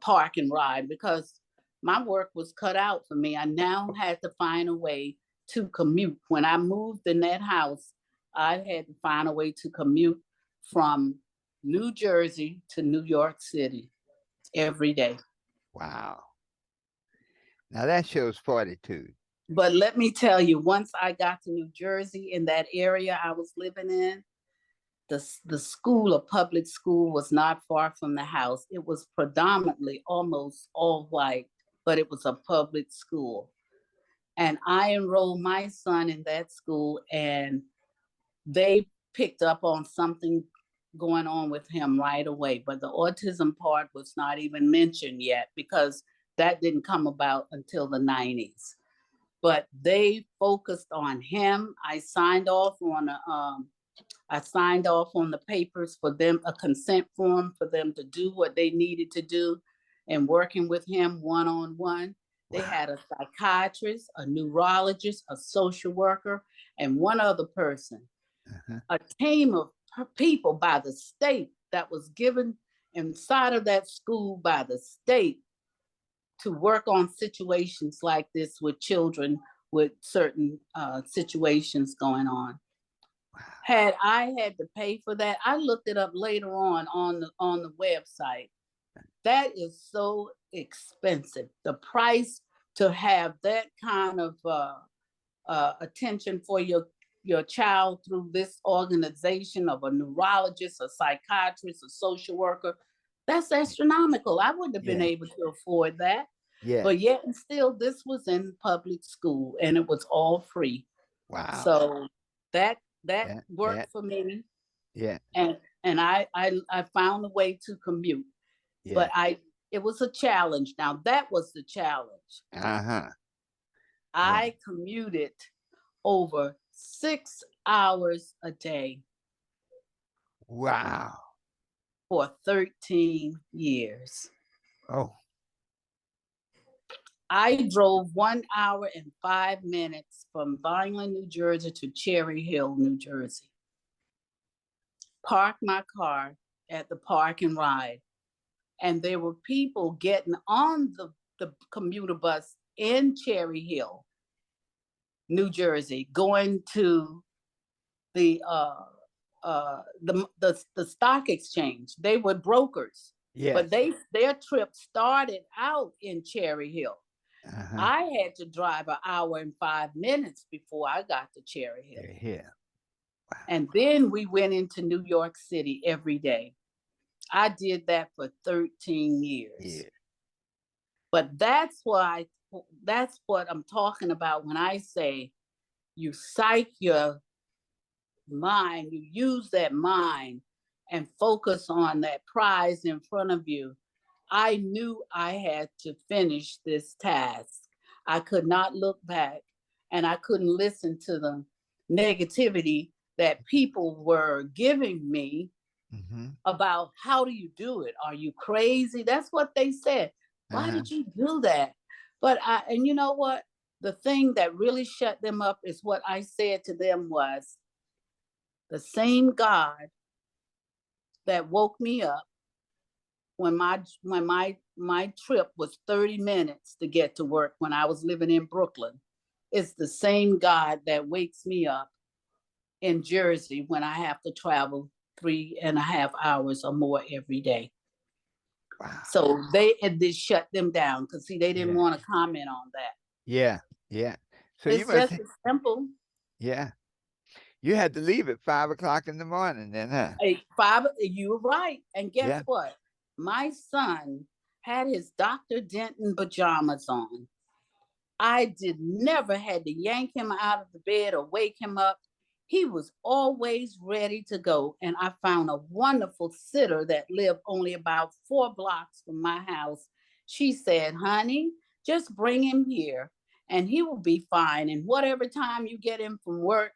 park and ride? Because my work was cut out for me. I now had to find a way to commute. When I moved in that house, I had to find a way to commute from New Jersey to New York City every day. Wow. Now that shows fortitude. But let me tell you, once I got to New Jersey, in that area I was living in, the school, a public school, was not far from the house. It was predominantly almost all white, but it was a public school. And I enrolled my son in that school, and they picked up on something going on with him right away. But the autism part was not even mentioned yet because that didn't come about until the 90s. But they focused on him. I signed off on the papers for them, a consent form for them to do what they needed to do, and working with him one-on-one. They had a psychiatrist, a neurologist, a social worker, and one other person. A team of people by the state that was given inside of that school by the state to work on situations like this with children with certain situations going on. Had I had to pay for that, I looked it up later on the website. That is so expensive. The price to have that kind of attention for your child through this organization of a neurologist, a psychiatrist, a social worker, that's astronomical. I wouldn't have been able to afford that. Yeah. But yet and still, this was in public school and it was all free. Wow. So that worked for me. Yeah. And I found a way to commute. Yeah. But it was a challenge. Now that was the challenge. I commuted over 6 hours a day. Wow. For 13 years. Oh. I drove 1 hour and 5 minutes from Vineland, New Jersey to Cherry Hill, New Jersey. Parked my car at the park and ride. And there were people getting on the commuter bus in Cherry Hill, New Jersey, going to the stock exchange. They were brokers. Yes. But their trip started out in Cherry Hill. I had to drive 1 hour and 5 minutes before I got to Cherry Hill. Yeah. Wow. And then we went into New York City every day. I did that for 13 years. Yeah. But that's what I'm talking about when I say you psych your mind, you use that mind and focus on that prize in front of you. I knew I had to finish this task. I could not look back, and I couldn't listen to the negativity that people were giving me about how do you do it? Are you crazy? That's what they said. Why did you do that? But and you know what? The thing that really shut them up is what I said to them was, the same God that woke me up when my trip was 30 minutes to get to work when I was living in Brooklyn, is the same God that wakes me up in Jersey when I have to travel 3.5 hours or more every day. Wow. So it did shut them down because see, they didn't want to comment on that. Yeah, yeah. So it's just as simple. Yeah. You had to leave at 5 o'clock in the morning then, huh? You were right. And guess what? My son had his Dr. Denton pajamas on. I never had to yank him out of the bed or wake him up. He was always ready to go. And I found a wonderful sitter that lived only about 4 blocks from my house. She said, honey, just bring him here and he will be fine. And whatever time you get him from work,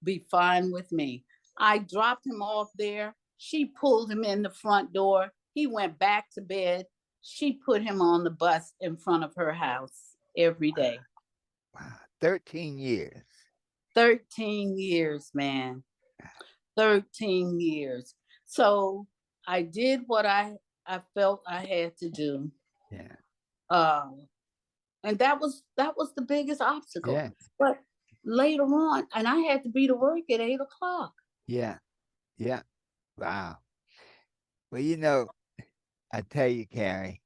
be fine with me. I dropped him off there. She pulled him in the front door. He went back to bed. She put him on the bus in front of her house every day. Wow. 13 years. 13 years, man. 13 years. So I did what I felt I had to do. Yeah. And that was the biggest obstacle. Yeah. But later on, and I had to be to work at 8 o'clock. Yeah. Yeah. Wow. Well, you know, I tell you, Carrie,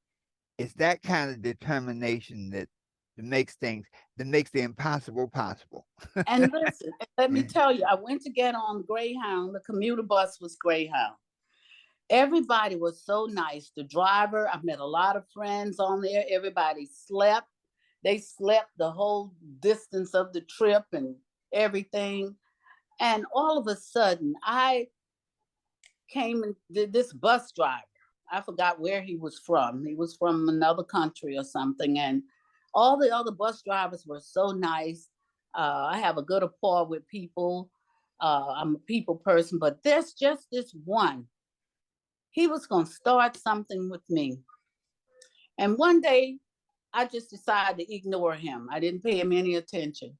it's that kind of determination that makes the impossible possible. And listen, let me tell you, I went to get on Greyhound. The commuter bus was Greyhound. Everybody was so nice. The driver, I met a lot of friends on there. Everybody slept. They slept the whole distance of the trip and everything. And all of a sudden, I came and did this bus driver. I forgot where he was from. He was from another country or something. And all the other bus drivers were so nice. I have a good rapport with people. I'm a people person, but there's just this one. He was going to start something with me. And one day, I just decided to ignore him. I didn't pay him any attention.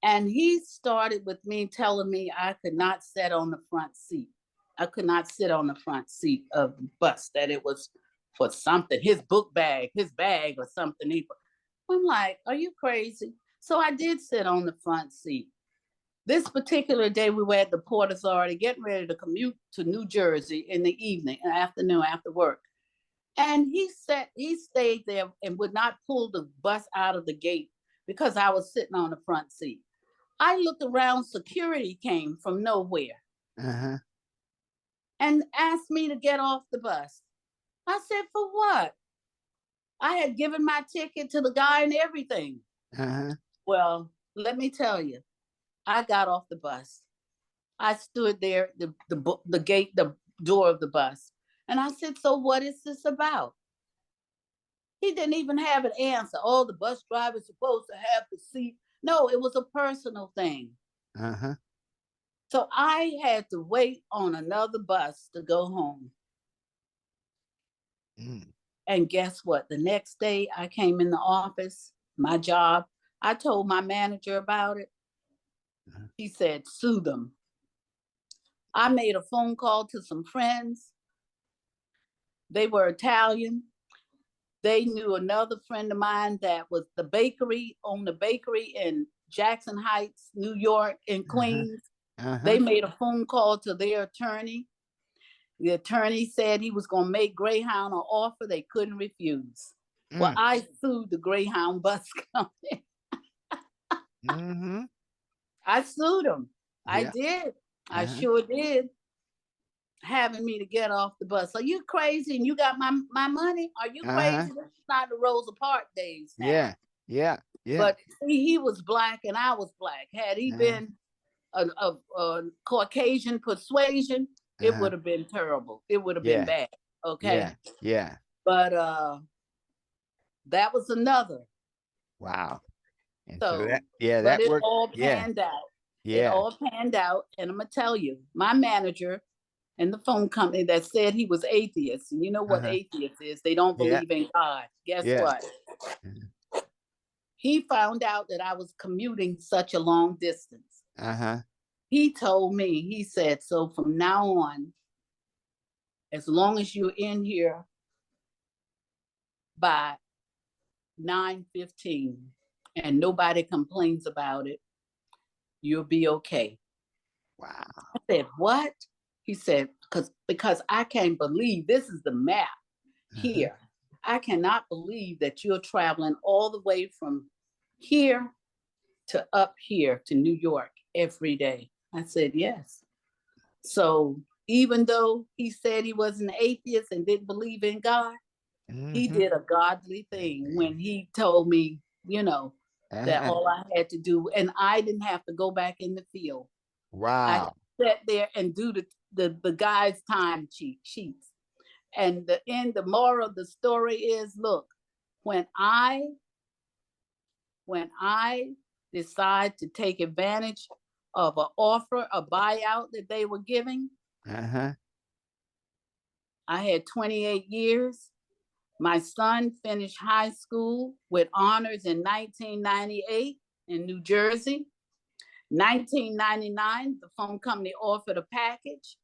And he started with me telling me I could not sit on the front seat. I could not sit on the front seat of the bus, that it was for something, his book bag, his bag or something. I'm like, are you crazy? So I did sit on the front seat. This particular day, we were at the Port Authority getting ready to commute to New Jersey in the evening, in the afternoon after work. And he stayed there and would not pull the bus out of the gate because I was sitting on the front seat. I looked around, security came from nowhere and asked me to get off the bus. I said, for what? I had given my ticket to the guy and everything. Well, let me tell you, I got off the bus. I stood there, the gate, the door of the bus. And I said, so what is this about? He didn't even have an answer. Oh, the bus driver's supposed to have the seat. No, it was a personal thing. So I had to wait on another bus to go home. And guess what? The next day I came in the office, my job. I told my manager about it. He said, sue them. I made a phone call to some friends. They were Italian. They knew another friend of mine that was owned the bakery in Jackson Heights, New York, in Queens. They made a phone call to their attorney. The attorney said he was going to make Greyhound an offer they couldn't refuse. Well, I sued the Greyhound bus company. I sued them. I did. I sure did. Having me to get off the bus. Are you crazy and you got my money? Are you crazy? This is not the Rosa Parks days now. Yeah. But see, he was black and I was black. Had he been a Caucasian persuasion, it would have been terrible. It would have been bad. Okay. Yeah. But that was another. Wow. And So that it worked. all panned out. It Yeah. all panned out. And I'm going to tell you, my manager and the phone company that said he was atheist, and you know what Uh-huh. atheist is, they don't Yeah. believe in God. Guess Yeah. what? He found out that I was commuting such a long distance. Uh-huh. He told me, he said, so from now on, as long as you're in here by 9:15 and nobody complains about it, you'll be okay. Wow. I said, what? He said, because I can't believe this is the map Uh-huh. here. I cannot believe that you're traveling all the way from here to up here to New York every day. I said, yes. So even though he said he was an atheist and didn't believe in God, he Mm-hmm. did a godly thing when he told me, that Uh-huh. all I had to do, and I didn't have to go back in the field. I Wow. sat there and do the guy's time sheets. And the moral of the story is, look, when I decide to take advantage of an offer, a buyout that they were giving, Uh-huh. I had 28 years. My son finished high school with honors in 1998 in New Jersey. 1999, the phone company offered a package.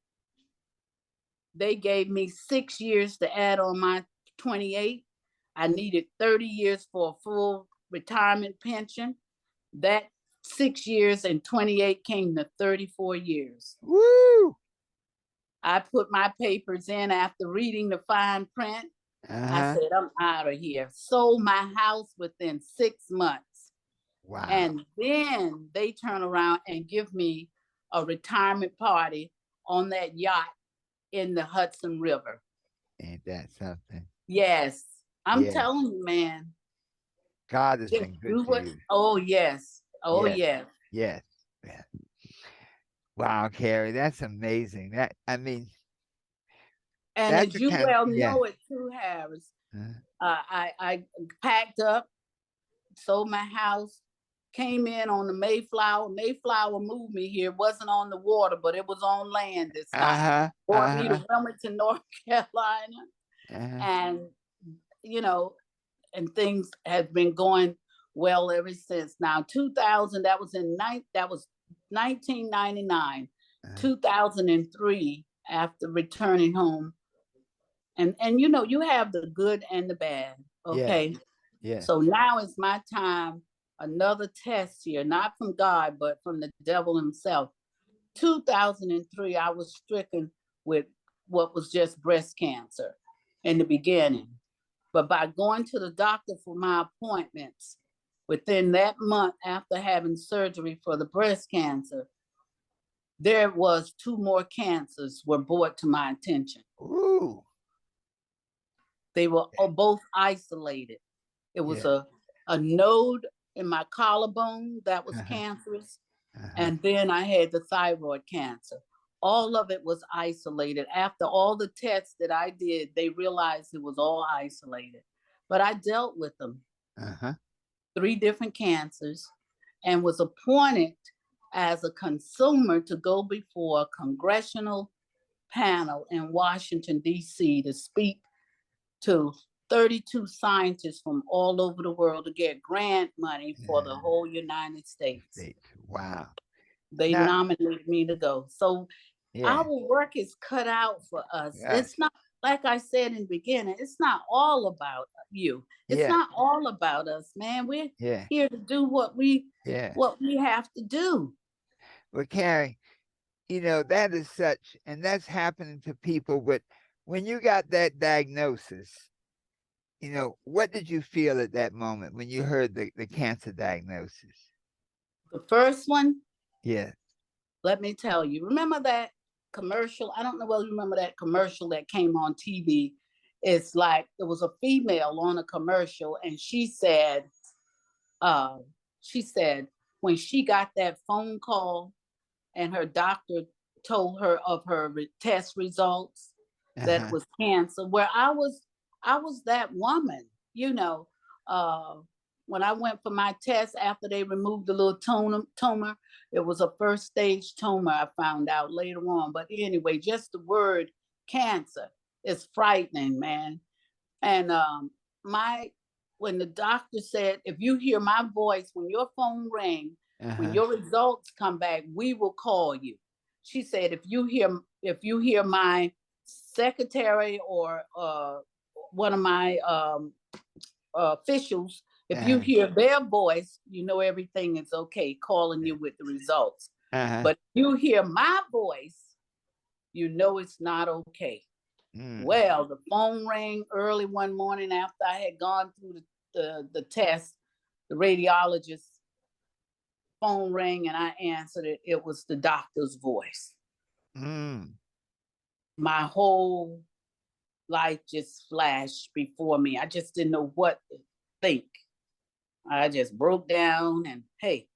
They gave me 6 years to add on my 28. I needed 30 years for a full retirement pension. That 6 years and 28 came to 34 years. Woo! I put my papers in after reading the fine print. I Uh-huh. said, I'm out of here. Sold my house within 6 months. Wow. And then they turn around and give me a retirement party on that yacht in the Hudson River. Ain't that something? Yes, I'm Yeah. telling you, man. God has Just been good do to what. you. Oh yes. Oh Yes. yes. Yes. Yeah. Wow, Carrie, that's amazing. And That's as the you kind of, well yeah. know it too, Harris. Uh, I packed up, sold my house, came in on the Mayflower. Mayflower moved me here. It wasn't on the water, but it was on land this time. uh-huh. Brought me Uh-huh. to Wilmington, North Carolina, Uh-huh. and you know, and things have been going well ever since. Now, 2000, that was 1999, Uh-huh. 2003, after returning home, and you have the good and the bad. Yes. Okay, Yes. so now it's my time. Another test here, not from God, but from the devil himself. 2003, I was stricken with what was just breast cancer in the beginning. But by going to the doctor for my appointments, within that month after having surgery for the breast cancer, there was 2 more cancers were brought to my attention. Ooh. They were both isolated. It was Yeah. a node in my collarbone that was Uh-huh. cancerous. Uh-huh. And then I had the thyroid cancer. All of it was isolated. After all the tests that I did, they realized it was all isolated. But I dealt with them, Uh-huh. 3 different cancers, and was appointed as a consumer to go before a congressional panel in Washington, D.C. to speak to 32 scientists from all over the world to get grant money for the whole United States. States. Wow. They Now, nominated me to go. So yeah. our work is cut out for us. Yes. It's not, like I said in the beginning, it's not all about you. It's Yeah. not all about us, man. We're Yeah. here to do what we Yeah. have to do. Well, Carrie, that is such, and that's happening to people, but when you got that diagnosis, what did you feel at that moment when you heard the cancer diagnosis? The first one, Yeah. let me tell you, remember that commercial? I don't know whether you remember that commercial that came on TV. It's like there was a female on a commercial, and uh, she said when she got that phone call and her doctor told her of her test results that it Uh-huh. was cancer, where I was that woman, uh, when I went for my test after they removed the little tumor, it was a first stage tumor, I found out later on. But anyway, just the word cancer is frightening, man. And when the doctor said, if you hear my voice, when your phone rang, when your results come back, we will call you. She said, if you hear my secretary or one of my officials, if you hear their voice, you know everything is okay, calling you with the results. But if you hear my voice, you know it's not okay. Well, the phone rang early one morning after I had gone through the test. The radiologist phone rang and I answered it. It was the doctor's voice. My whole life just flashed before me. I just didn't know what to think. I just broke down and hey,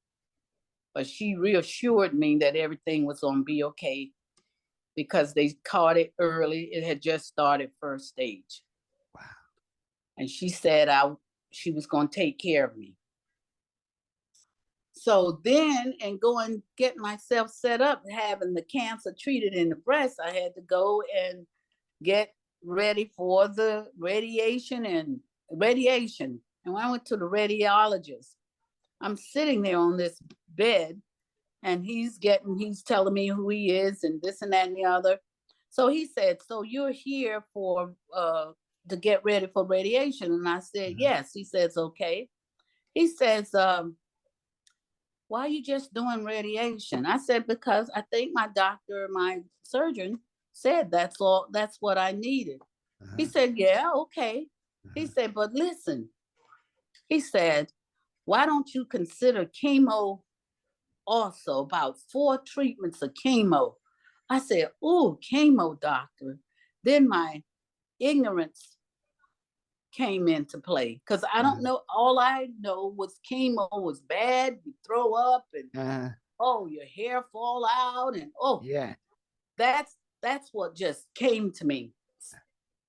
but she reassured me that everything was going to be okay because they caught it early. It had just started first stage. Wow. And she said she was going to take care of me. So then, and going get myself set up, having the cancer treated in the breast, I had to go and get ready for the radiation. And when I went to the radiologist, I'm sitting there on this bed and he's telling me who he is and this and that and the other. So he said, so you're here to get ready for radiation? And I said, yes. He says, okay. He says, why are you just doing radiation? I said, because I think my doctor, my surgeon said that's what I needed. He said, yeah, okay. He said, but listen, he said, why don't you consider chemo also, about 4 treatments of chemo? I said, oh, chemo, doctor. Then my ignorance came into play because I don't know. All I know was chemo was bad. You throw up and your hair fall out and that's what just came to me.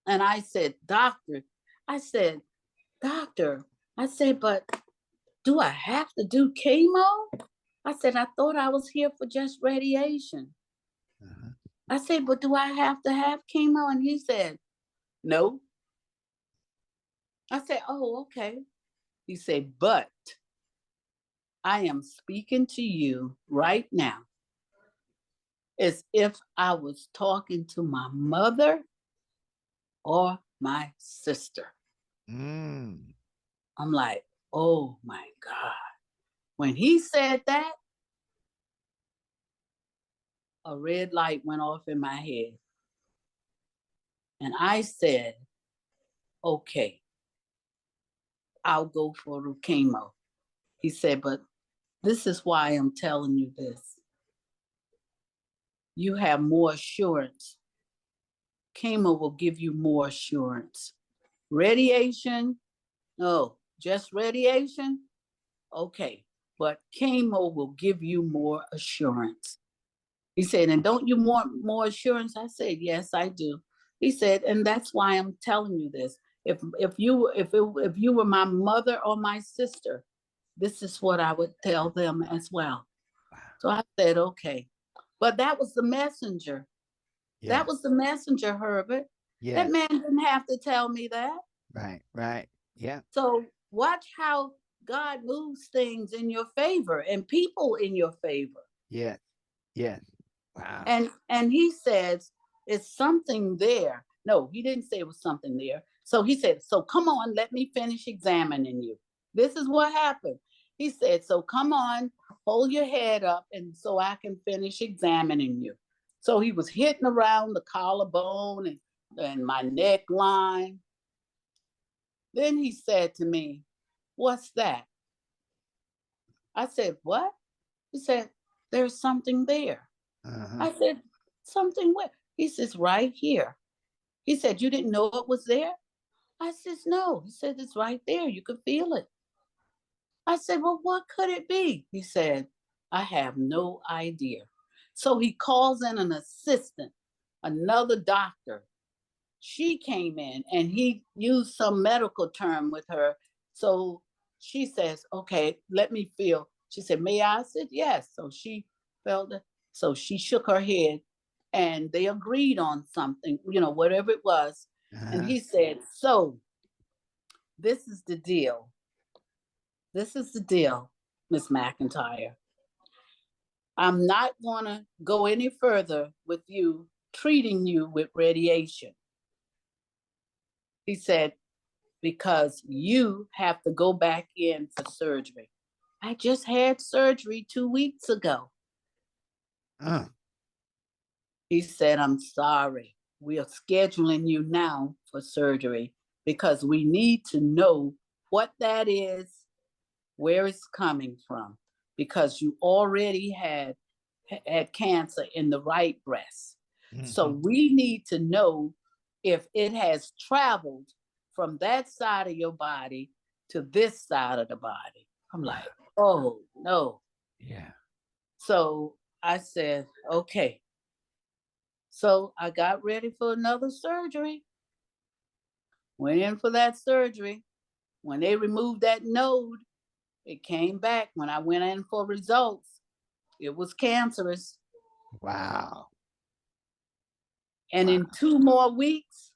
And I said, doctor, but do I have to do chemo? I said, I thought I was here for just radiation. I said, but do I have to have chemo? And he said, no. I said, oh, okay. He said, but I am speaking to you right now as if I was talking to my mother or my sister. I'm like, oh my God. When he said that, a red light went off in my head. And I said, okay, I'll go for the chemo. He said, but this is why I'm telling you this. You have more assurance. Chemo will give you more assurance. Radiation, no, just radiation, okay. But chemo will give you more assurance. He said, and don't you want more assurance? I said, yes, I do. He said, and that's why I'm telling you this. If you were my mother or my sister, this is what I would tell them as well. So I said, okay. But that was the messenger. Yeah. That was the messenger, Herbert. Yeah. That man didn't have to tell me that. Right. Yeah. So watch how God moves things in your favor and people in your favor. Yes. Wow. And he says, it's something there. No, he didn't say it was something there. So he said, so come on, let me finish examining you. This is what happened. He said, so come on, hold your head up and so I can finish examining you. So he was hitting around the collarbone and my neckline. Then he said to me, what's that? I said, what? He said, there's something there. I said, something where? He says, right here. He said, you didn't know it was there? I says, no. He said, it's right there. You can feel it. I said, well, what could it be? He said, I have no idea. So he calls in an assistant, another doctor. She came in and he used some medical term with her. So she says, okay, let me feel. She said, may I? I said, yes. So she felt it. So she shook her head and they agreed on something, whatever it was. And he said, so this is the deal. This is the deal, Miss McIntyre. I'm not going to go any further with you treating you with radiation. He said, because you have to go back in for surgery. I just had surgery 2 weeks ago. He said, I'm sorry. We are scheduling you now for surgery because we need to know what that is, where it's coming from, because you already had cancer in the right breast. So we need to know if it has traveled from that side of your body to this side of the body. I'm like, oh, no. Yeah. So I said, okay. So I got ready for another surgery. Went in for that surgery. When they removed that node, it came back. When I went in for results, it was cancerous. Wow. And in 2 more weeks,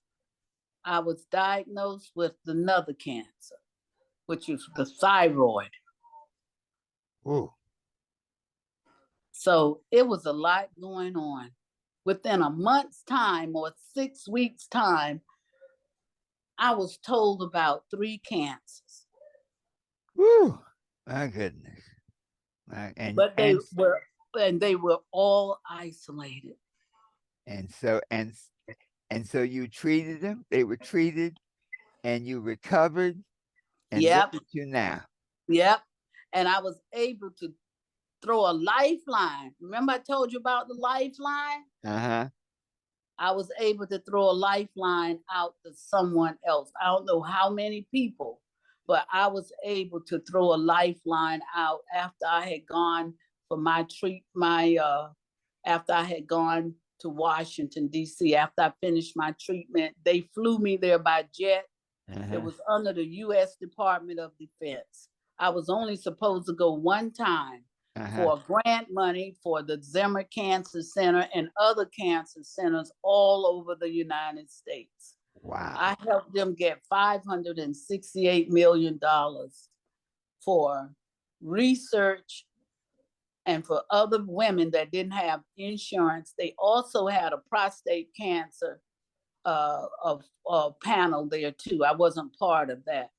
I was diagnosed with another cancer, which is the thyroid. Ooh. So it was a lot going on. Within a month's time or 6 weeks' time, I was told about 3 cancers. Woo. My goodness. But they were all isolated. And so you treated them, they were treated, and you recovered, and look at you now. Yep. And I was able to throw a lifeline. Remember I told you about the lifeline? I was able to throw a lifeline out to someone else. I don't know how many people, but I was able to throw a lifeline out after I had gone for after I had gone to Washington, D.C. After I finished my treatment, they flew me there by jet. It was under the U.S. Department of Defense. I was only supposed to go one time for grant money for the Zimmer Cancer Center and other cancer centers all over the United States. Wow. I helped them get $568 million for research and for other women that didn't have insurance. They also had a prostate cancer panel there too. I wasn't part of that.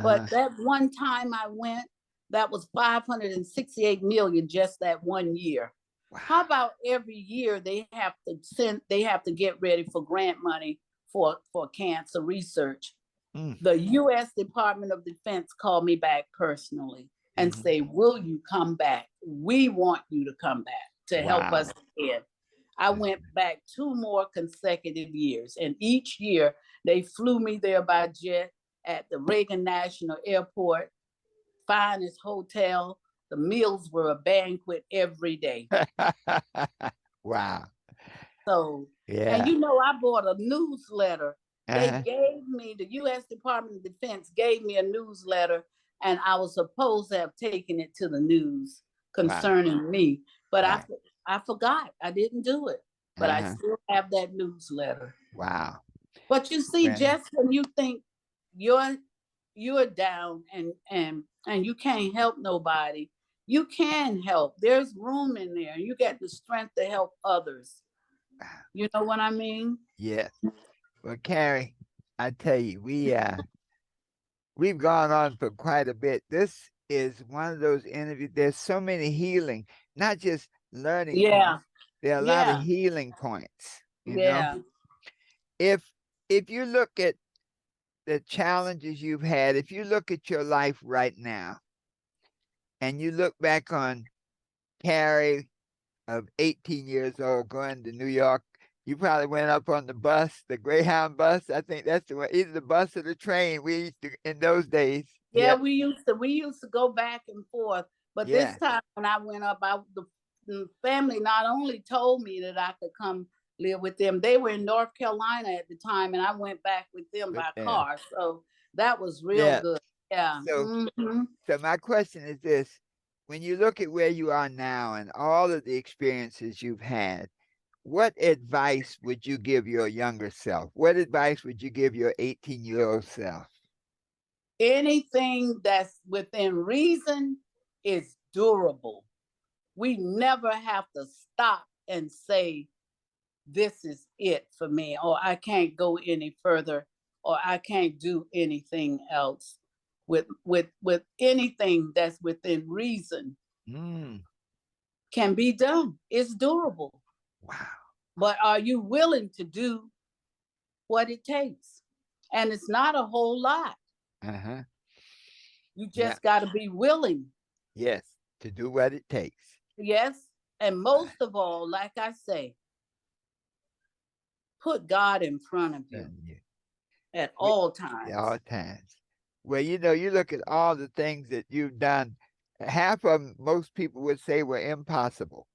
But that one time I went, that was 568 million just that one year. Wow. How about every year they have to get ready for grant money for cancer research? The U.S. Department of Defense called me back personally and say, will you come back? We want you to come back to help us again. I went back 2 more consecutive years, and each year they flew me there by jet at the Reagan National Airport, finest hotel. The meals were a banquet every day. Wow. So, and I bought a newsletter. They gave me, the U.S. Department of Defense gave me a newsletter, and I was supposed to have taken it to the news concerning me, but I forgot. I didn't do it, but I still have that newsletter. Wow. But you see, just when you think you're down and you can't help nobody, you can help. There's room in there. You get the strength to help others. You know what I mean? Yes. Well, Carrie, I tell you, we've gone on for quite a bit. This is one of those interviews. There's so many healing, not just learning points. There are a lot of healing points. You know, if you look at the challenges you've had, if you look at your life right now, and you look back on Carrie of 18 years old going to New York, you probably went up on the bus, the Greyhound bus. I think that's the one, either the bus or the train. We used to in those days. Yeah, we used to go back and forth. But this time when I went up, the family not only told me that I could come live with them, they were in North Carolina at the time, and I went back with them by car. So that was real good. Yeah. So, so my question is this: when you look at where you are now and all of the experiences you've had, what advice would you give your younger self? What advice would you give your 18-year-old self? Anything that's within reason is durable. We never have to stop and say, this is it for me, or I can't go any further, or I can't do anything else. With anything that's within reason Mm, can be done. It's durable. wow. But are you willing to do what it takes? And it's not a whole lot. Uh-huh. You Yeah. just got to be willing. Yes. To do what it takes. Yes. And most of all, like I say, put God in front of you Yeah. at We, all at times. all times. Well, you look at all the things that you've done. Half of them, most people would say were impossible.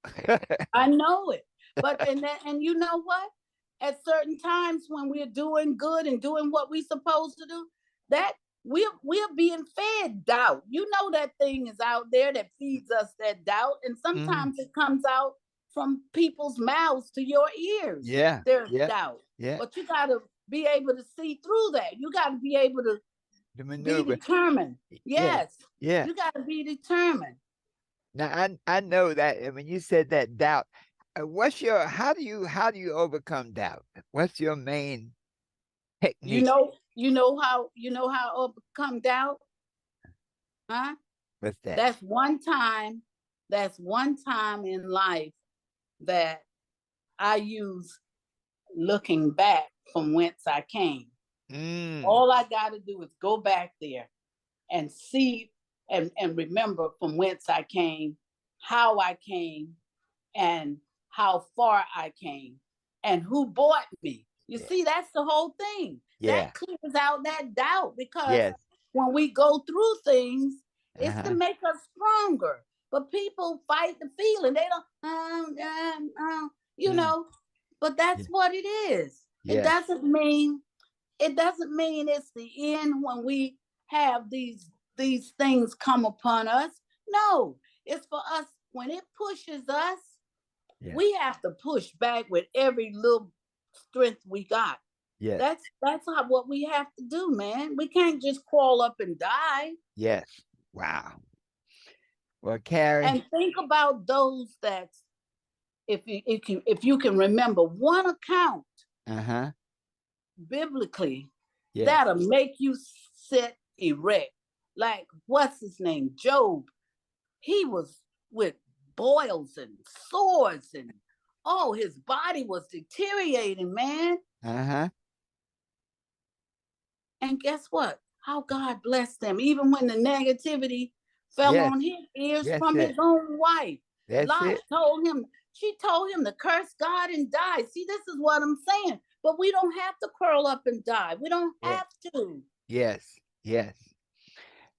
I know it. But and you know what? At certain times when we're doing good and doing what we're supposed to do, that we're being fed doubt. You know that thing is out there that feeds us that doubt, and sometimes it comes out from people's mouths to your ears. Yeah. There's Yeah. doubt, Yeah. but you got to be able to see through that. You got to be able to The be maneuver. determined. Yeah. Yes, Yeah. you got to be determined. Now I know that, and when you said that doubt, how do you overcome doubt? What's your main technique You know how overcome doubt, huh? with that? That's one time. That's one time in life that I use looking back from whence I came. Mm, All I got to do is go back there and see and remember from whence I came, how I came, and how far I came, and who bought me. You yeah. see, that's the whole thing. Yeah. That clears out that doubt because Yes. when we go through things, it's to Uh-huh. make us stronger. But people fight the feeling. They don't, you Mm, know, but that's yeah. what it is. It Yes. doesn't mean it's the end when we have these things come upon us. No, it's for us when it pushes us, Yeah. we have to push back with every little strength we got. Yes. That's what we have to do, man. We can't just crawl up and die. Yes. Wow. Well, Carrie. And think about those that if you can remember one account Uh-huh. biblically, Yes. that'll make you sit erect. Like what's his name? Job. He was with boils and sores and oh, his body was deteriorating, man. Uh-huh. And guess what? How God blessed them, even when the negativity fell Yes. on his ears That's from his it. own wife. That's Lot it. told him, she told him to curse God and die. See, this is what I'm saying. But we don't have to curl up and die. We don't Yeah. have to. Yes. Yes.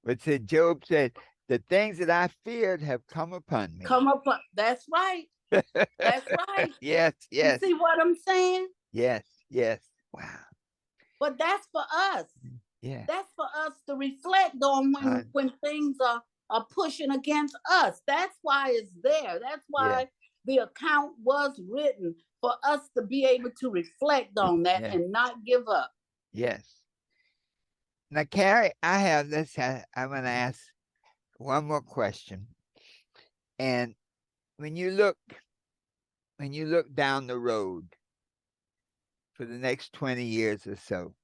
But said Job said, the things that I feared have come upon me. Come up. That's right. That's right. Yes. You Yes. see what I'm saying? Yes. Yes. Wow. But that's for us. Yeah. That's for us to reflect on Uh, when things are pushing against us. That's why it's there. That's yeah. why the account was written for us to be able to reflect on that Yeah. and not give up. Yes. Now, Carrie, I have this. I'm going to ask one more question. And when you look, down the road for the next 20 years or so,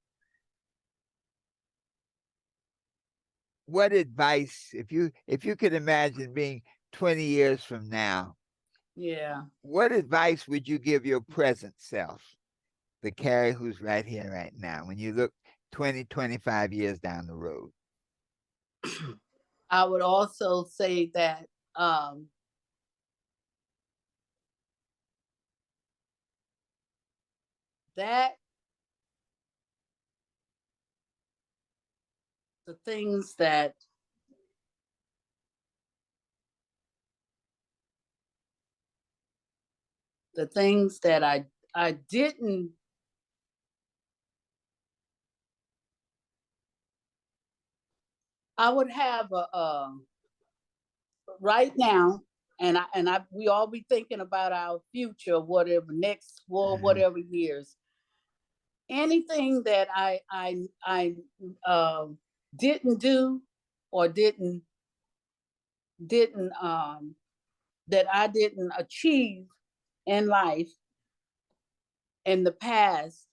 what advice, if you could imagine being 20 years from now, Yeah. what advice would you give your present self, the Carrie who's right here, right now, when you look 20, 25 years down the road? I would also say that that the things that I didn't I would have right now, we all be thinking about our future, whatever next for whatever years. Anything that I didn't do or didn't that I didn't achieve in life in the past,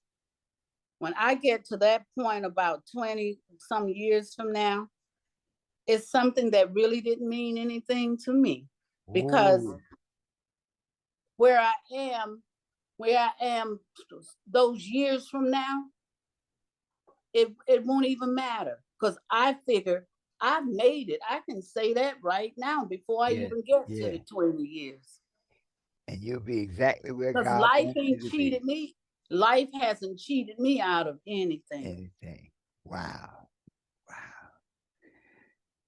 when I get to that point about 20 some years from now, it's something that really didn't mean anything to me, because Ooh, where I am, where I am those years from now, it won't even matter, because I figure I've made it. I can say that right now before I yeah, even get to yeah. the 20 years. And you'll be exactly where Because God life wants you ain't to be. cheated me. Life hasn't cheated me out of anything. Anything. Wow. Wow.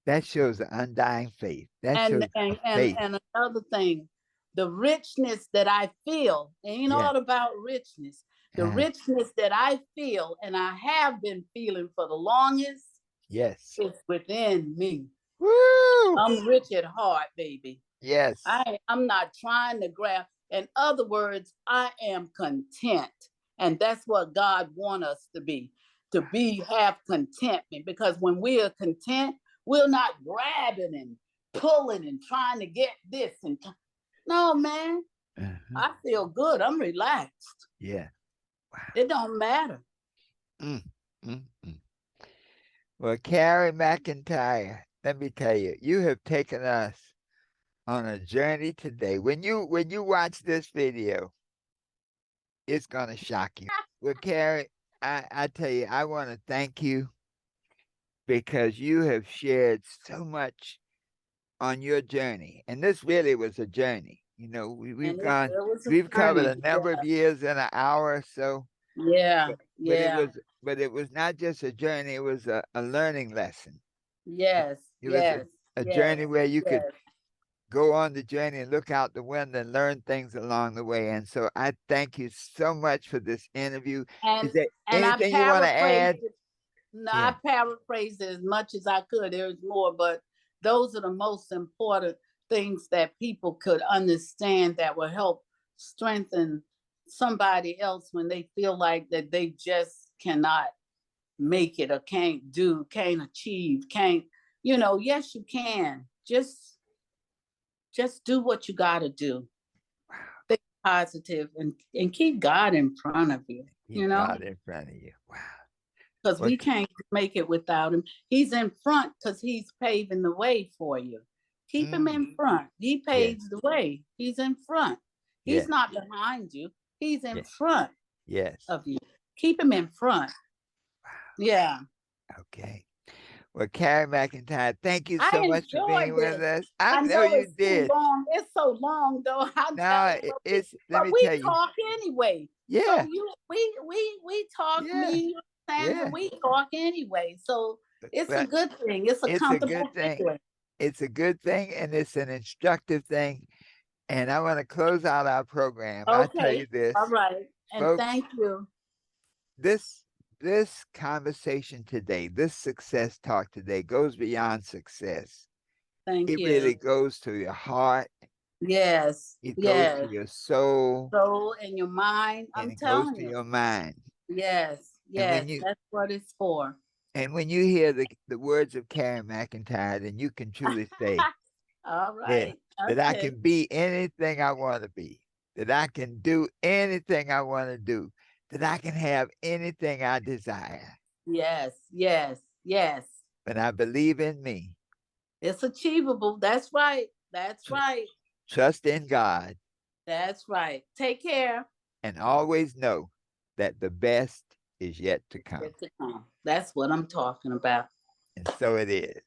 That shows an undying faith. That And shows a and and faith. and another thing, the richness that I feel, and you know Yeah. all about richness, the Uh, richness that I feel and I have been feeling for the longest yes. is within me. Woo! I'm rich at heart, baby. Yes. I'm not trying to grab. In other words, I am content. And that's what God wants us to have contentment. Because when we are content, we're not grabbing and pulling and trying to get this. No, man, Uh-huh. I feel good. I'm relaxed. Yeah. It don't matter. Mm, mm, mm. Well, Carrie McIntyre, let me tell you, you have taken us on a journey today. When you watch this video, it's gonna shock you. Well, Carrie, I tell you, I want to thank you because you have shared so much on your journey. And this really was a journey. And We've it gone, was a we've covered journey. a number of years in an hour or so, Yeah, but yeah, it was not just a journey, it was a learning lesson. yes, It was yes, a yes, journey where you could yes. go on the journey and look out the window and learn things along the way. And so I thank you so much for this interview. Is And there and I anything you want to paraphrased add? it. No, Yeah. I paraphrased it as much as I could. There's more, but those are the most important things that people could understand that will help strengthen somebody else when they feel like that they just cannot make it or can't achieve, can't, yes, you can. Just do what you gotta do. Think positive and keep God in front of you, Keep God in front of you. Wow. because Well, we can't make it without him. He's in front because he's paving the way for you. Keep him mm, in front. He yes, paves the way. He's in front. He's yes, not behind you. He's in yes, front yes. of you. Keep him in front. Yeah. Okay. Well, Carrie McIntyre, thank you I so much for being enjoyed with this. us. I I know know you it's too did. long. It's so long though. I'm No, telling you, it's, let but me we tell you. talk anyway. So Yeah, we talk, yeah, me, Sandra, yeah. we talk anyway. So it's a Well, good thing. It's a it's a comfortable good thing. feeling. It's a good thing and it's an instructive thing. And I want to close out our program. I tell Okay. you this, All right. And folks, thank you. this this conversation today, this success talk today goes beyond success. Thank It really you. goes to your heart, Yes. it goes to Yes. your soul, So in your mind, and I'm it goes telling to you. your mind. Yes. And Yes. That's what it's for. when you hear the words of Carrie McIntyre, then you can truly say, All yeah, right. that I Okay. can be anything I want to be, that I can do anything I want to do, that I can have anything I desire. Yes. Yes. Yes. But I believe in me. It's achievable. That's right. That's Tr- right. Trust in God That's right. Take care. and always know that the best is yet to come. Yet to come. That's what I'm talking about. And so it is.